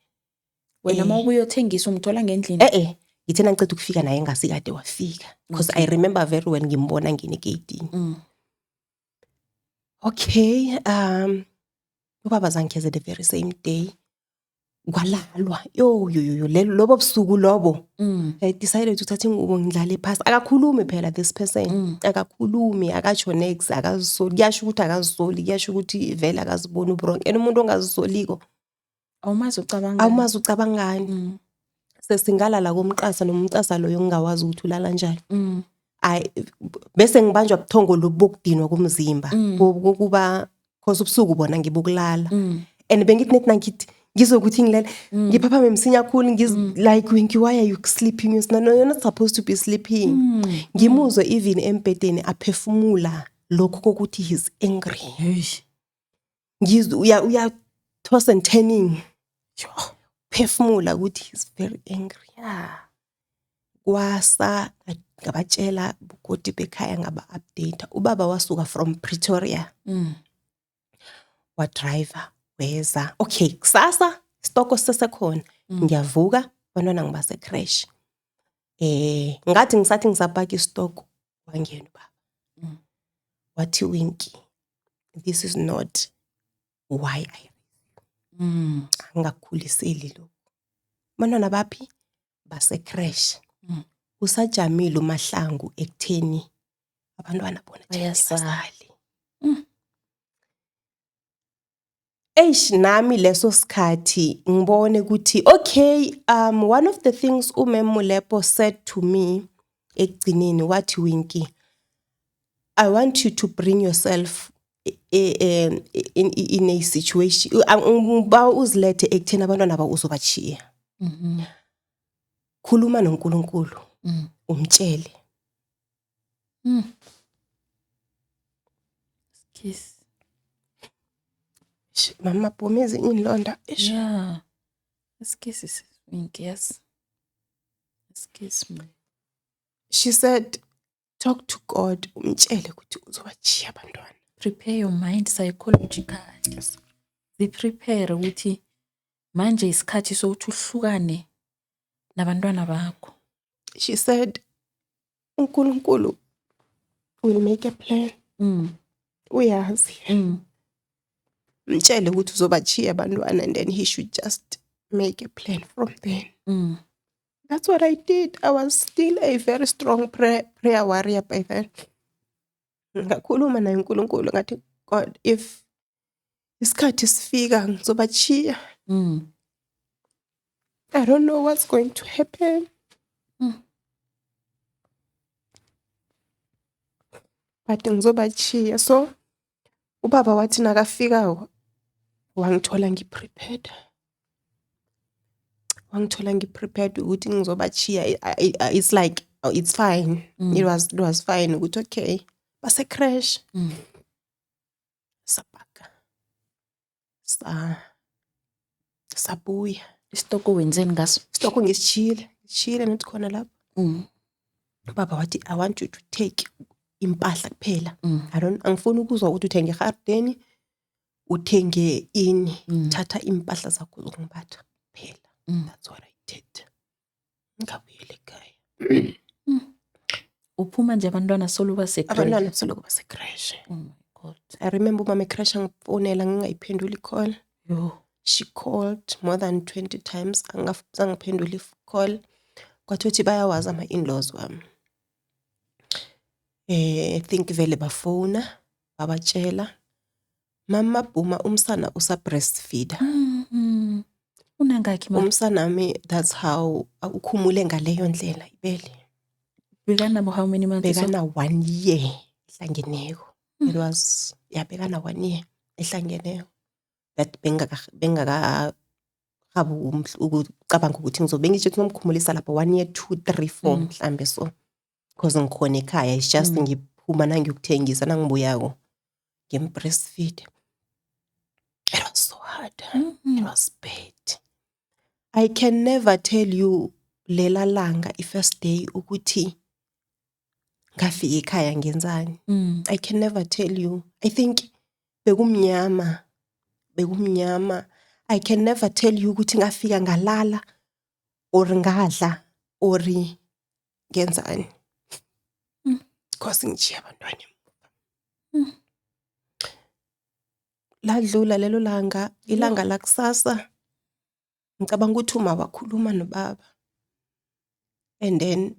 Wena mawubuyothengisa umthola ngendlini? Ngithe nangiceda ukufika naye ngasikade wafika. Because I remember very well ngimbona ngine gating. Okay, ubaba zangikheze the very same day. Kwalalwa. Yo lobo busuku lobo. I decided to thatha ingubo ngidlale phasi. Akakhulumi phela this person. Akakhulumi, akatsho next, akazisoli. Kuyasho ukuthi akazisoli, kuyasho ukuthi vele akaziboni ubronk. Umuntu ongazisoliko Awumazi ucabanga. awumazi ucabangani. Sesingalala komqasa nomqasa loyo ngingawazi ukuthi ulala njani. Bese ngibanjwa buthongo lobukudinwa kumzimba kuba cause ubusuku bona ngibukulala. And bengithi net nangithi ngizokuthi ngilele ngiphaphame msinya kakhulu like why are you sleeping? No, you're not supposed to be sleeping. Ngimuzwe even embedeni aphefumula lokho kokuthi he's angry. Uya toss and turning. Phefumula ukuthi he's very angry. Kwasa ngabatshela ukuthi Bekhaya ngaba update. Ubaba wasuka from Pretoria. Wa driver weza. Okay, kusasa stoko sesekhona. Ngiyavuka abantwana ngibase crash. Ngathi ngisathi ngisapaka istoko wangena ubaba. Wathi Winky, this is not why I ngakhuliseli lo. Abantwana baphi base crash. Usajamile uMahlangu ekutheni abantwana bona bayasali. Nami leso sikhathi ngibone ukuthi okay, one of the things uMemulepo said to me ekugcineni wathi Winky, I want you to bring yourself in a situation ngiba uzilethe ekutheni abantwana ba uzobachiya. Khuluma noNkulunkulu umtshele. Kiss. Mama Phumezi inlonda. Yeah. This kiss is Winky, yes. This kiss me. She said talk to God umtshele ukuthi uzobachiya abantwana. Prepare your mind psychologically. Prepare ukuthi manje isikhathi sokuthi uhlukane nabantwana bakho. She said uNkulunkulu will make a plan. Uyazi. Mtshele ukuthi uzobachiya abantwana and then he should just make a plan from then. That's what I did. I was still a very strong prayer warrior by then. Ngakhuluma naye uNkulunkulu ngathi God, if isikhathi sifika ngizobachiya. I don't know what's going to happen. But ngizobachiya. So ubaba wathi nakafika wangithola ngiprepared. Wangithola ngiprepared ukuthi ngizobachiya. It's like it's fine. It was fine ukuthi okay. Base crash. Sapaka. sabuya Isitoko wenzeni ngaso? isitoko ngisishiyile nokuthi khona lapho. Baba wathi I want you to take impahla kuphela. Angifuni ukuzwa ukuthi uthenge eGardeni uthenge ini, thatha impahla zakho zokungiphatha kuphela. That's what I did. Ngabuyela ekhaya. Uphuma nje abantwana solo base-crash. Abantwana soloko base-crash. Oh my God. I remember umama ecrash angifonela ngingayiphenduli i-call. Yo. She called more than 20 times angiphendula i-call. Kwathiwa bayawazi ama-in-laws wami. I think vele bafona babatshela Mama Bhuma umsana usa breastfeeder. Unangaki manje? Umsana nami that's how ukhumule ngaleyo ndlela ibele. Bekana how many months? Bekana 1 year ehlangeneko. It was bekana 1 year ehlangeneko. That bengaka habu ukucabanga ukuthi ngizobe ngisho nomkhumulisa lapha 1 year 2 3 4 mhlambe so. Because ngikhona ekhaya it's just ngiphuma nangiyokuthengisa nangibuyako ngem breastfeed. It was so hard. It was bad. I can never tell you lela langa first day ukuthi ngafika ekhaya ngenzani. I can never tell you. I think bekumnyama. I can never tell you ukuthi ngafika ngalala or ngadla or ngenzani. Because ngijiya abantwana. Ladlula lelo langa, ilanga lakusasa. Ngicabanga ukuthi uma wakhuluma nobaba. And then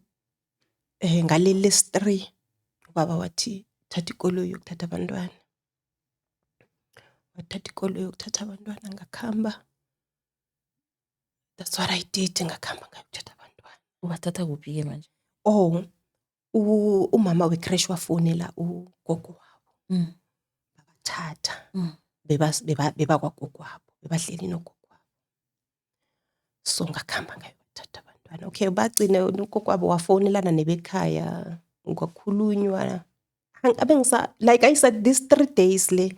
ngaleli 3 ubaba wathi thatha ikolo yokuthatha abantwana. Wathatha ikolo yokuthatha abantwana ngakhamba. That's what I did ngakhamba ngayokuthatha abantwana. Ubathatha kuphi ke manje? Oh, umama wecrash wafonela ugogo wabo. Babathatha. Beba kwagogo wabo. Bebahleli nogogo wabo. So ngakhamba ngayokuthatha abantwana. Okay, bagcine ugogo wabo wafonelana nebekhaya. Ngakhulunywa. Like I said, these 3 days le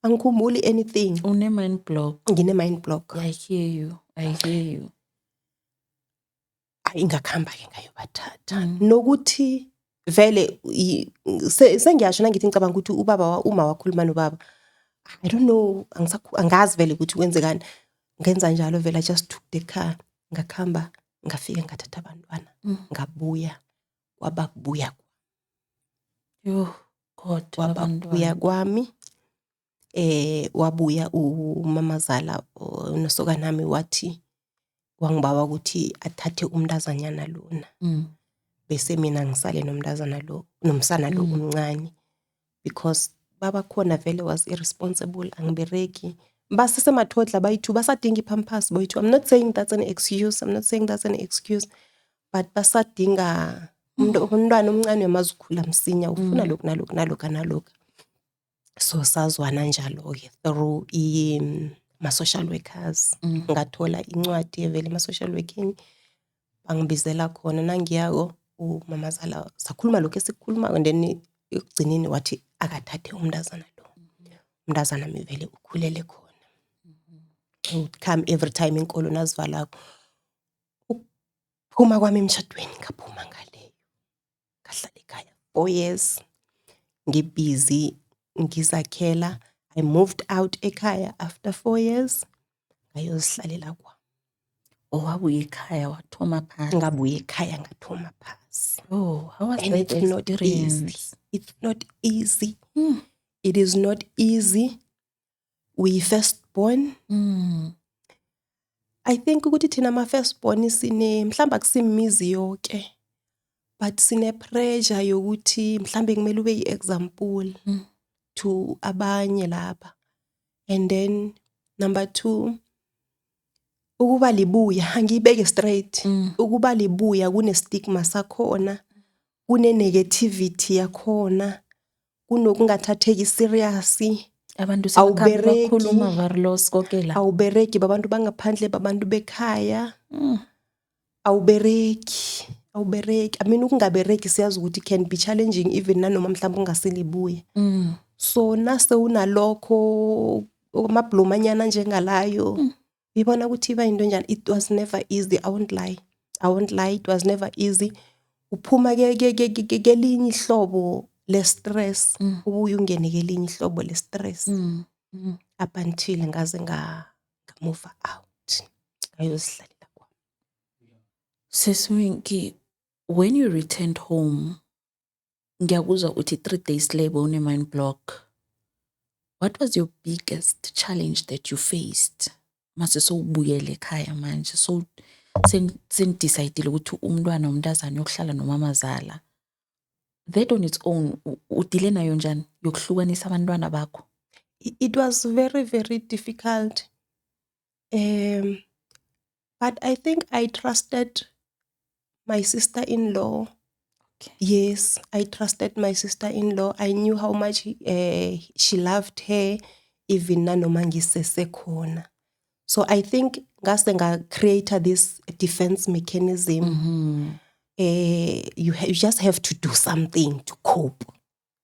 angikhumbuli anything. Une mind block. Ngine mind block. I hear you. Ingakhamba ke ngayobathatha. Nokuthi vele sengiyasho nangithi ngicabanga ukuthi ubaba uma wakhuluma nobaba. I don't know, angazi vele ukuthi kwenzekani. Ngenza njalo vele I just took the car ngakhamba ngafika ngathatha abantwana. Ngabuya wabakubuya. Yo God wababuya kwami. Wabuya umamazala nosoka nami wathi wangibawa ukuthi athathe umntazanyana lona. Bese mina ngisale nomntazana lo nomsana lo omncane because baba khona vele was irresponsible angibereki. Basise mathodla bayithu basadinga ipampers boyithu. I'm not saying that's an excuse. But basadinga umntwana omncane mazukhula msinya ufuna lokhu nalokhu. So sazwana njalo ke through ma social workers. Ngathola incwadi evela ma social working bangibizela khona nangiyako umamazala sakhuluma lokho esikhuluma and then ekugcineni wathi akathathe umntazana lo. Umntazana mivele ukhulele khona. I would come every time inkolo nazivalako. Ukuphuma kwami emshadweni ngaphuma ngaleyo. Ngahlala ekhaya 4 years. Ngibusy ngizakhela. I moved out ekhaya after 4 years. Ngayozihlalela kwa. Wabuya ekhaya wathoma phasi. Ngabuya ekhaya ngathoma phasi. Oh, how was And that it's not easy. It's not easy. It is not easy. We firstborn. I think ukuthi thina ama firstborn sine mhlamba kusimizi yonke. But sine pressure yokuthi mhlambe kumele ube yi-example to abanye lapha. And then number 2 ukuba libuya angiyibeke straight. Ukuba libuya kune stigma sakhona, kune negativity yakhona, kunokungathatheki serious. Abantu sebakhuluma varlos konke la. Awubereki babantu bangaphandle babantu bekhaya. Awubereki. I mean ukungabereki siyazi ukuthi can be challenging even nanoma mhlawumbe ungasilibuya. So nase unalokho amablomanyana njengalayo ngibona ukuthi iba into njani. It was never easy, I won't lie, it was never easy. Uphuma kelinye ihlobo le-stress ubuye ungene kelinye ihlobo le-stress up until ngaze move out ngayozihlalela kwami. Sesiwinki, when you returned home, ngiyakuzwa uthi 3 days later une-mind block. What was your biggest challenge that you faced? Mase sowubuyele ekhaya manje, senidecide ukuthi umntwana umntazana yokuhlala nomamazala. That on its own, udile nayo njani yokuhlukanisa abantwana bakho? It was very, very difficult. But I think I trusted my sister-in-law. Okay. Yes, I trusted my sister-in-law. I knew how much she loved her, even nanoma ngisesekhona. So I think ngase create this defense mechanism. You just have to do something to cope.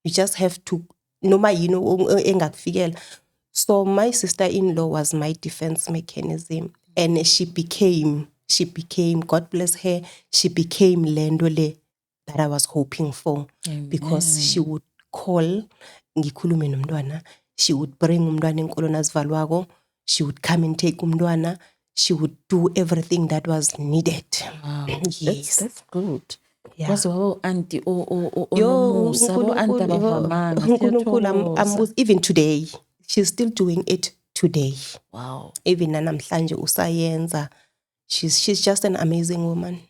You just have to, noma engakufikela. So my sister-in-law was my defense mechanism, and she became, God bless her, she became lento le that I was hoping for. Amen. Because she would call, ngikhulume nomntwana, she would bring umntwana enkolweni azivalwako, she would come and take umntwana, she would do everything that was needed. Wow. Yes. That's good. Yeah. Wazi wabo auntie Yo, onomusa, abo auntie abavamanga. uNkulunkulu, even today, she's still doing it today. Wow. Even namhlanje usayenza. She's just an amazing woman.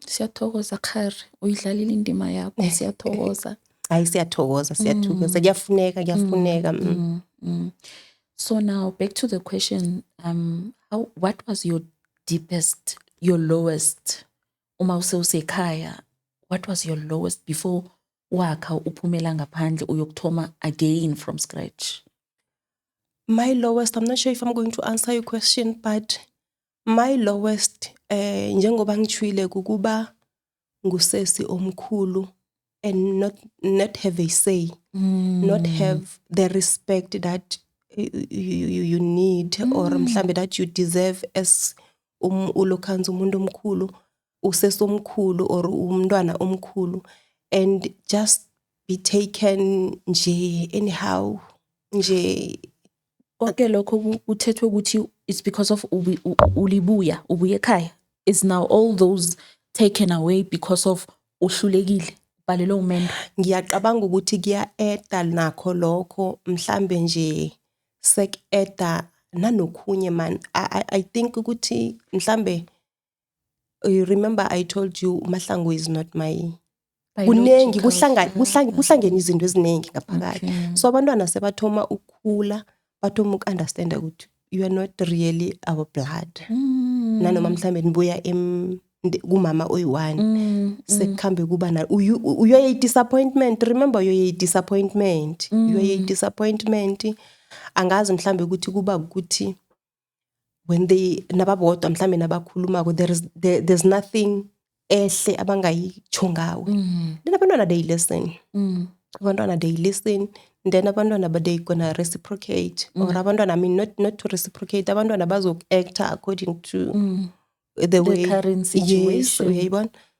Siyathokoza Khari, uyidlalile indima yakho, siyathokoza. Hayi siyathokoza, kuyafuneka. So now back to the question, what was your deepest, your lowest, uma usekhaya, what was your lowest before wakha uphumela ngaphandle uyokuthoma again from scratch? My lowest, I'm not sure if I'm going to answer your question, but my lowest, njengoba ngitshwile kukuba ngusesi omkhulu and not have a say, not have the respect that you need or mhlambe that you deserve as ulokhanza umuntu omkhulu, usesi omkhulu or umntwana omkhulu, and just be taken nje anyhow nje. Konke lokho kuthethwe ukuthi it's because of ubuye ekhaya. It's now all those taken away because of uhlulekile balelo umendo. Ngiyacabanga ukuthi kuya-eda nakho lokho mhlambe nje sek-eda nanokhunye man. I think ukuthi mhlambe, you remember I told you uMahlangu is not my kunengi kuhlangene izinto eziningi ngaphakathi. So abantwana sebathoma ukukhula, bathoma uku-understand ukuthi you are not really our blood. Nanoma mhlambe nibuya kumama oyi-one, sekukhambe kuba na uyoye disappointment. Remember uyoye disappointment. Uyoye disappointment. Angazi mhlambe ukuthi kuba ukuthi when they nababodwa mhlambe nabakhulumako, there's nothing ehle abangayitsho ngawe. Then abantwana they listen. Abantwana they listen. Then abantwana they gonna reciprocate. Or abantwana, I mean not to reciprocate, abantwana bazo-act according to the way current situation.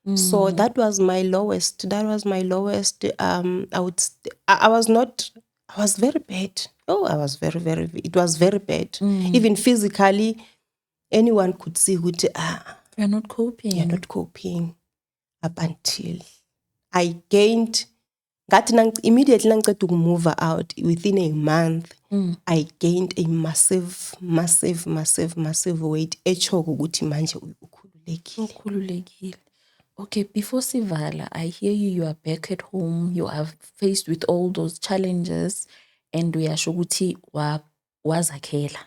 Yes, so that was my lowest. I was very bad. I was very, it was very bad. Even physically, anyone could see ukuthi You're not coping. Up until I gained, immediately nangiceda ukumove out within a month, I gained a massive weight echoko ukuthi manje ukhululekile. Okay, before sivala, I hear you are back at home, you are faced with all those challenges, and uyasho ukuthi wazakhela.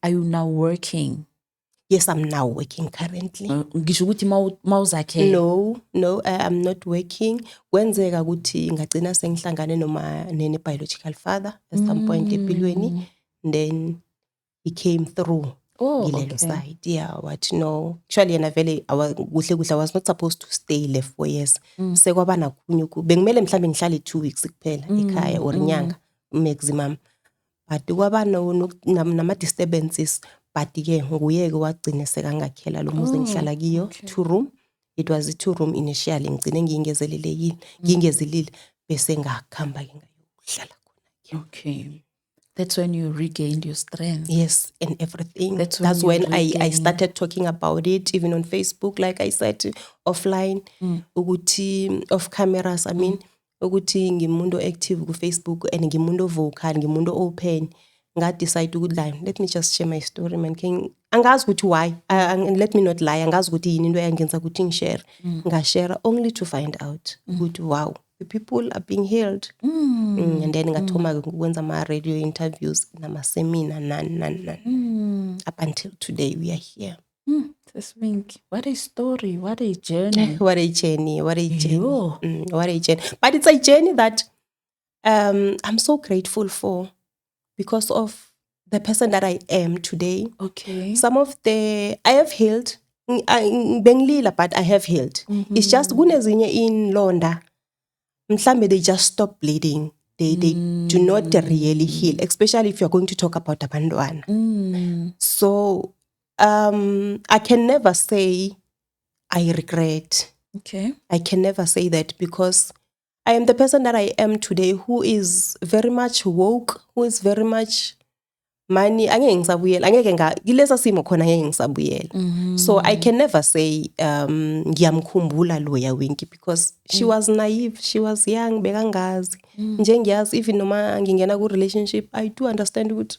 Are you now working? Yes, I'm now working currently. Ngisho ukuthi mawuzakhela. No, I'm not working. Kwenzeka ukuthi ngagcina sengihlangane nene biological father at some point empilweni, then he came through. Okay. Side. Yeah, what no. Actually yena vele kuhle I was not supposed to stay left for years. Sekwaba nakunye bengimele mhlambe ngihlale 2 weeks kuphela ekhaya or inyanga maximum. But kwaba nama disturbances but-ke nguye-ke wagcine sekangakhela lo muzi engihlala kiyo, 2-room. It was a 2-room initially, ngigcine ngingezelile bese ngakuhamba-ke ngayohlala khona. Okay. That's when you regained your strength. Yes, and everything. That's That's when when you I started talking about it, even on Facebook, like I said, offline, ukuthi off cameras, I mean, ukuthi ngimuntu active ku Facebook and ngimuntu vocal, ngimuntu open. Decide ukuthi let me just share my story, man. Angazi ukuthi why, let me not lie, angazi ukuthi yini into eyangenza ukuthi ngishare. Ngashare only to find out ukuthi wow, the people are being healed. And then ngathoma ukwenza ama radio interviews nama-seminar nani. Up until today we are here. What a story, what a journey. What a journey. Yo. What a journey. But it's a journey that I'm so grateful for because of the person that I am today. Okay. Some of I have healed. Bengilila, but I have healed. It's just kunezinye inlonda. Mhlambe they just stop bleeding. They do not really heal, especially if you're going to talk about abantwana. So I can never say I regret. Okay. I can never say that because I am the person that I am today, who is very much woke, who is very much money. Kilesa simo khona angeke ngisabuyela. So I can never say ngiyamkhumbula loya Winky because she was naive, she was young, bekangazi. Njengiyazi even noma ngingena ku relationship, I do understand ukuthi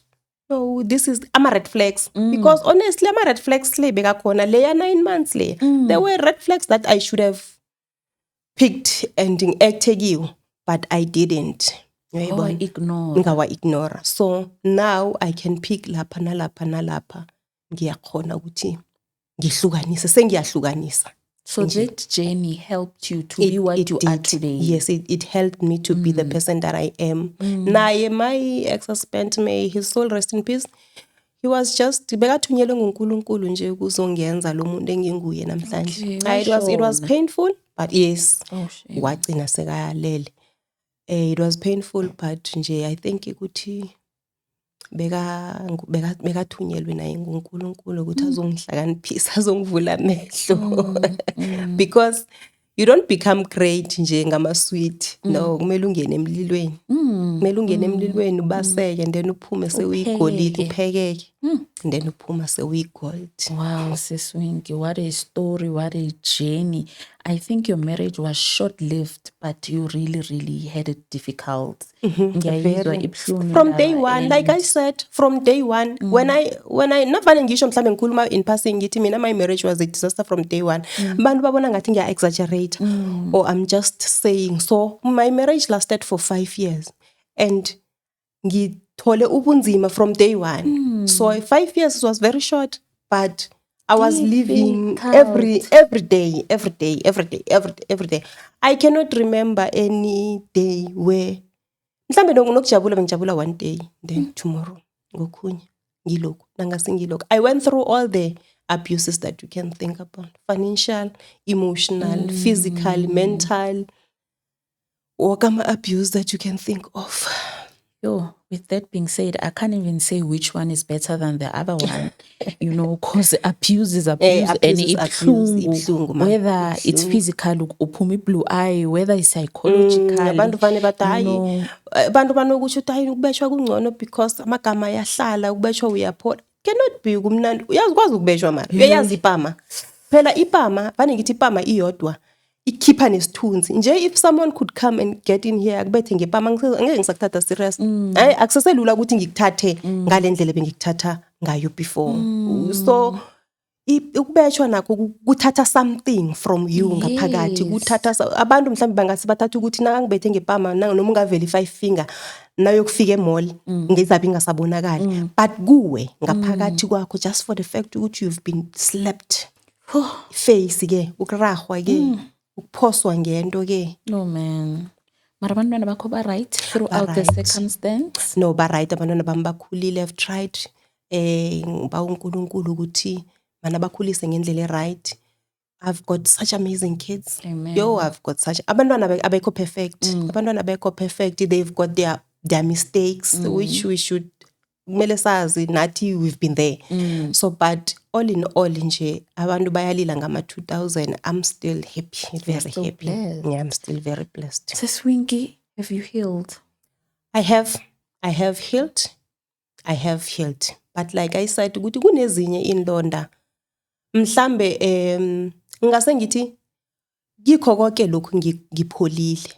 no, this is red flags. Because honestly, red flags le bekakhona leya 9 months le. There were red flags that I should have picked and acted you, but I didn't. Ignore. So now I can pick lapha nalapha. Ngiyakhona ukuthi ngihlukanise, sengiyahlukanisa. So that journey helped you to be what you are today. Yes, it helped me to be the person that I am. Naye my ex-husband, may his soul rest in peace. He was just bekathunyelwe nguNkulunkulu nje ukuzongenza lo muntu enginguye namhlanje. It was painful, but yes. Wagcina sekayalele. It was painful, but nje I think ukuthi bekathunyelwe naye nguNkulunkulu ukuthi azongihlakaniphisa, azongivula amehlo. Because you don't become great nje ngama-sweet. No, kumele ungene emlilweni. Kumele ungene emlilweni ubaseke and then uphume sewuyigolide uphekeke. And then uphuma sewuyigold. Wow, Sis Winky, what a story, what a journey. I think your marriage was short-lived, but you really had it difficult. From day one, like I said, from day one, when I navane ngisho mhlambe ngikhuluma in passing ngithi mina my marriage was a disaster from day one. Abantu babona ngathi ngiya exaggerate or I'm just saying. So my marriage lasted for 5 years and ngithole ubunzima from day one. So 5 years was very short, but I was living every day. I cannot remember any day where mhlambe nokujabula bengijabula one day, then tomorrow ngokhunye ngilokhu nangasingilokhu. I went through all the abuses that you can think about: financial, emotional, physical, mental, or abuse that you can think of. Yo, with that being said, I can't even say which one is better than the other one, because abuse is abuse, and ibhlungu, whether it's physical, uphuma blue eye, whether it's psychological. Abantu vane bathi abantu banokusho ukuthi hayi ukubeshwa kungcono because amagama ayahlala, ukubeshwa uyaphola. Cannot be kumnandi. Uyakwazi ukubeshwa mara. Uyayazi ipama. Phela ipama, vane ngithi ipama iyodwa. Ikhipha nesithunzi nje. If someone could come and get in here akubethe ngepama ngeke ngisakuthatha serious. Hayi akuseselula ukuthi ngikuthathe ngalendlela bengikuthatha ngayo before. So ukubetshwa nakho kuthatha something from you ngaphakathi, kuthatha abantu mhlawumbe bangasi bathatha ukuthi nakangibethe ngepama noma ungaveli 5 finger nayo kufika emall ngizabe ngasabonakala, but kuwe ngaphakathi kwakho, just for the fact ukuthi you've been slapped face ke ukurahwa ke ukuphoswa ngento ke. No man. Mara abantwana bakho ba right throughout the circumstance? No, ba right. Abantwana bami bakhulile. I've tried ba uNkulunkulu ukuthi mana bakhulise ngendlela right. I've got such amazing kids. Amen. Yo, I've got such abantwana abekho perfect. Abantwana abekho perfect. They've got their mistakes which we should kumele sazi nathi we've been there. So but all in all nje abantu bayalila ngama-2000. I'm still happy, very still happy. blessed. Yeah, I'm still very blessed. Sis Winky, have you healed? I have healed. I have healed. But like I said, ukuthi kunezinye indonda mhlambe ngase ngithi ngikho konke lokhu ngipholile.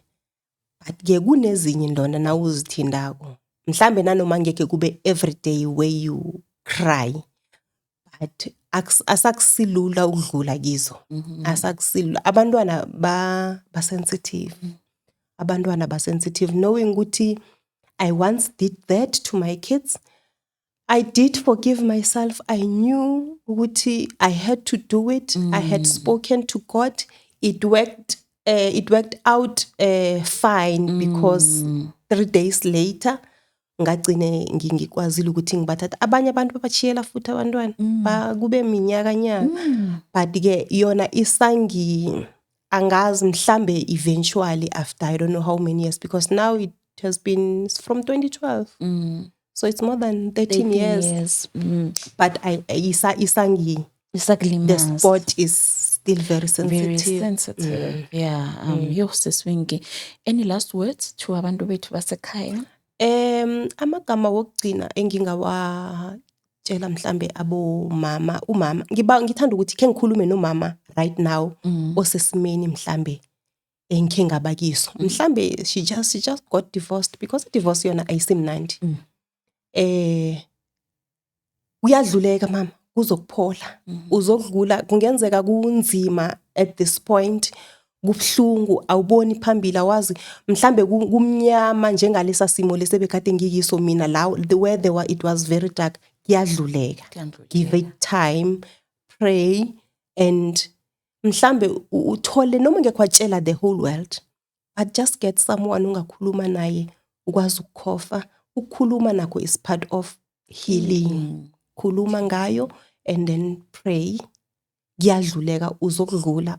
But ke kunezinye indonda na uzithindako. Mhlambe nanoma ngeke kube every day where you cry. But asakusilula ukudlula kizo. Asakusilula. Abantwana ba sensitive. Abantwana ba sensitive, knowing ukuthi I once did that to my kids. I did forgive myself. I knew ukuthi I had to do it. I had spoken to God. It worked out fine because 3 days later ngagcine ngikwazile ukuthi ngibathatha abanye abantu babachiyela futhi abantwana kube minyakanyaka. But ke yona angazi mhlambe eventually after I don't know how many years, because now it has been from 2012. So it's more than 13 years. But the spot is still very sensitive. Very sensitive. Yeah. Yo, Sis Winky. Any last words to abantu bethu basekhaya? Amagama wokugcina engingawatshela mhlambe umama ngithanda ukuthi ke ngikhulume nomama right now osesimeni mhlambe engike ngaba kiso. Mhlambe she just got divorced, because divorce yona ayisimnandi. Uyadluleka mama, uzokuphola. Uzokudlula, kungenzeka kunzima at this point. Kubhlungu, awuboni phambili, awazi mhlambe kumnyama njengalesa simo lesebekade ngikiso mina la the way it was very dark. Kuyadluleka. Give it time, pray, and mhlambe uthole noma ngekwatshela the whole world, but just get someone ungakhuluma naye ukwazi ukukhofa. Ukukhuluma nakho is part of healing. Khuluma ngayo and then pray. Kuyadluleka, uzokudlula.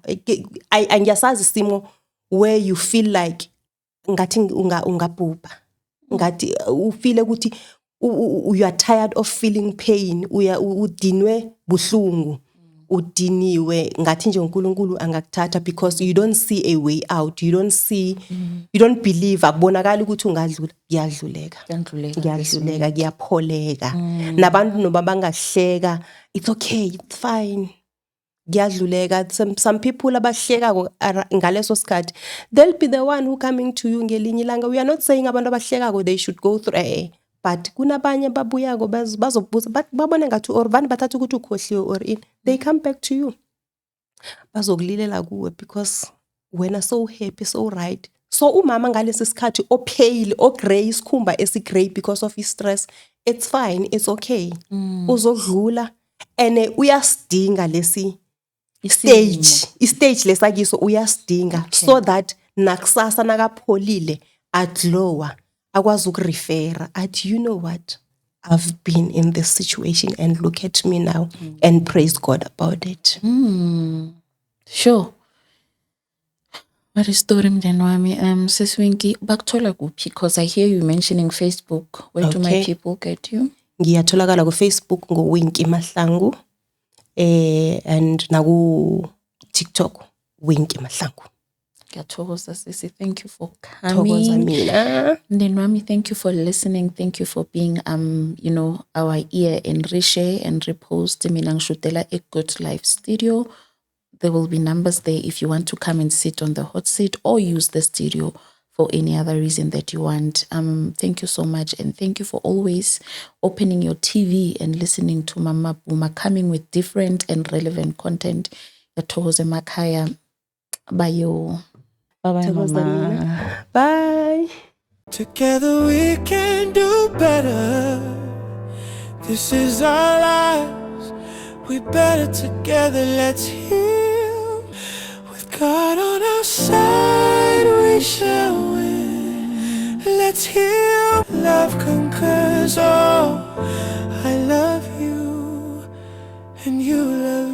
Angiyasazi isimo where you feel like ngathi ungabhubha, ngathi ufile ukuthi you are tired of feeling pain, udinwe buhlungu, udiniwe, ngathi nje uNkulunkulu angakuthatha because you don't see a way out, you don't believe, akubonakala ukuthi ungadlula. Kuyadluleka, kuyapholeka. Nabantu noma bangahleka, it's okay, it's fine. Kuyadluleka. Some people abahlekako ngaleso sikhathi, they'll be the one who coming to you ngelinye ilanga. We are not saying abantu abahlekako they should go through but kunabanye babuyako bazokubuza babone ngathi or vani bathatha ukuthi ukhohliwe or in, they come back to you bazokulilela kuwe because wena so happy, so right. So umama ngalesi sikhathi opale, grey, isikhumba esigrey because of his stress, it's fine, it's okay. Uzodlula and uyasidinga lesi stage lesakiso, uyasidinga so that nakusasa nakapholile adlowa akwazi ukurefera athi, you know what, I've been in this situation and look at me now, and praise God about it. Sure. What is story mndeni wami? Sis Winky, bakuthola kuphi? Because I hear you mentioning Facebook. Where do my people get you? Ngiyatholakala ku Facebook ngoWinky Mahlangu, and naku TikTok Winky Mahlangu. Sisi, thank you for coming. Mndeni, thank you for listening. Thank you for being our ear and reshare and repost. Mina ngishutela a Good Life Studio. There will be numbers there if you want to come and sit on the hot seat or use the studio for any other reason that you want. Thank you so much, and thank you for always opening your TV and listening to Mama Puma, coming with different and relevant content. Yathokoze makhaya. Bye yo. Bye-bye, Mama. Bye. Together we can do better. This is our lives. We better together. Let's heal. With God on our side, we shall win. Let's heal. Love conquers all. I love you, and you love me.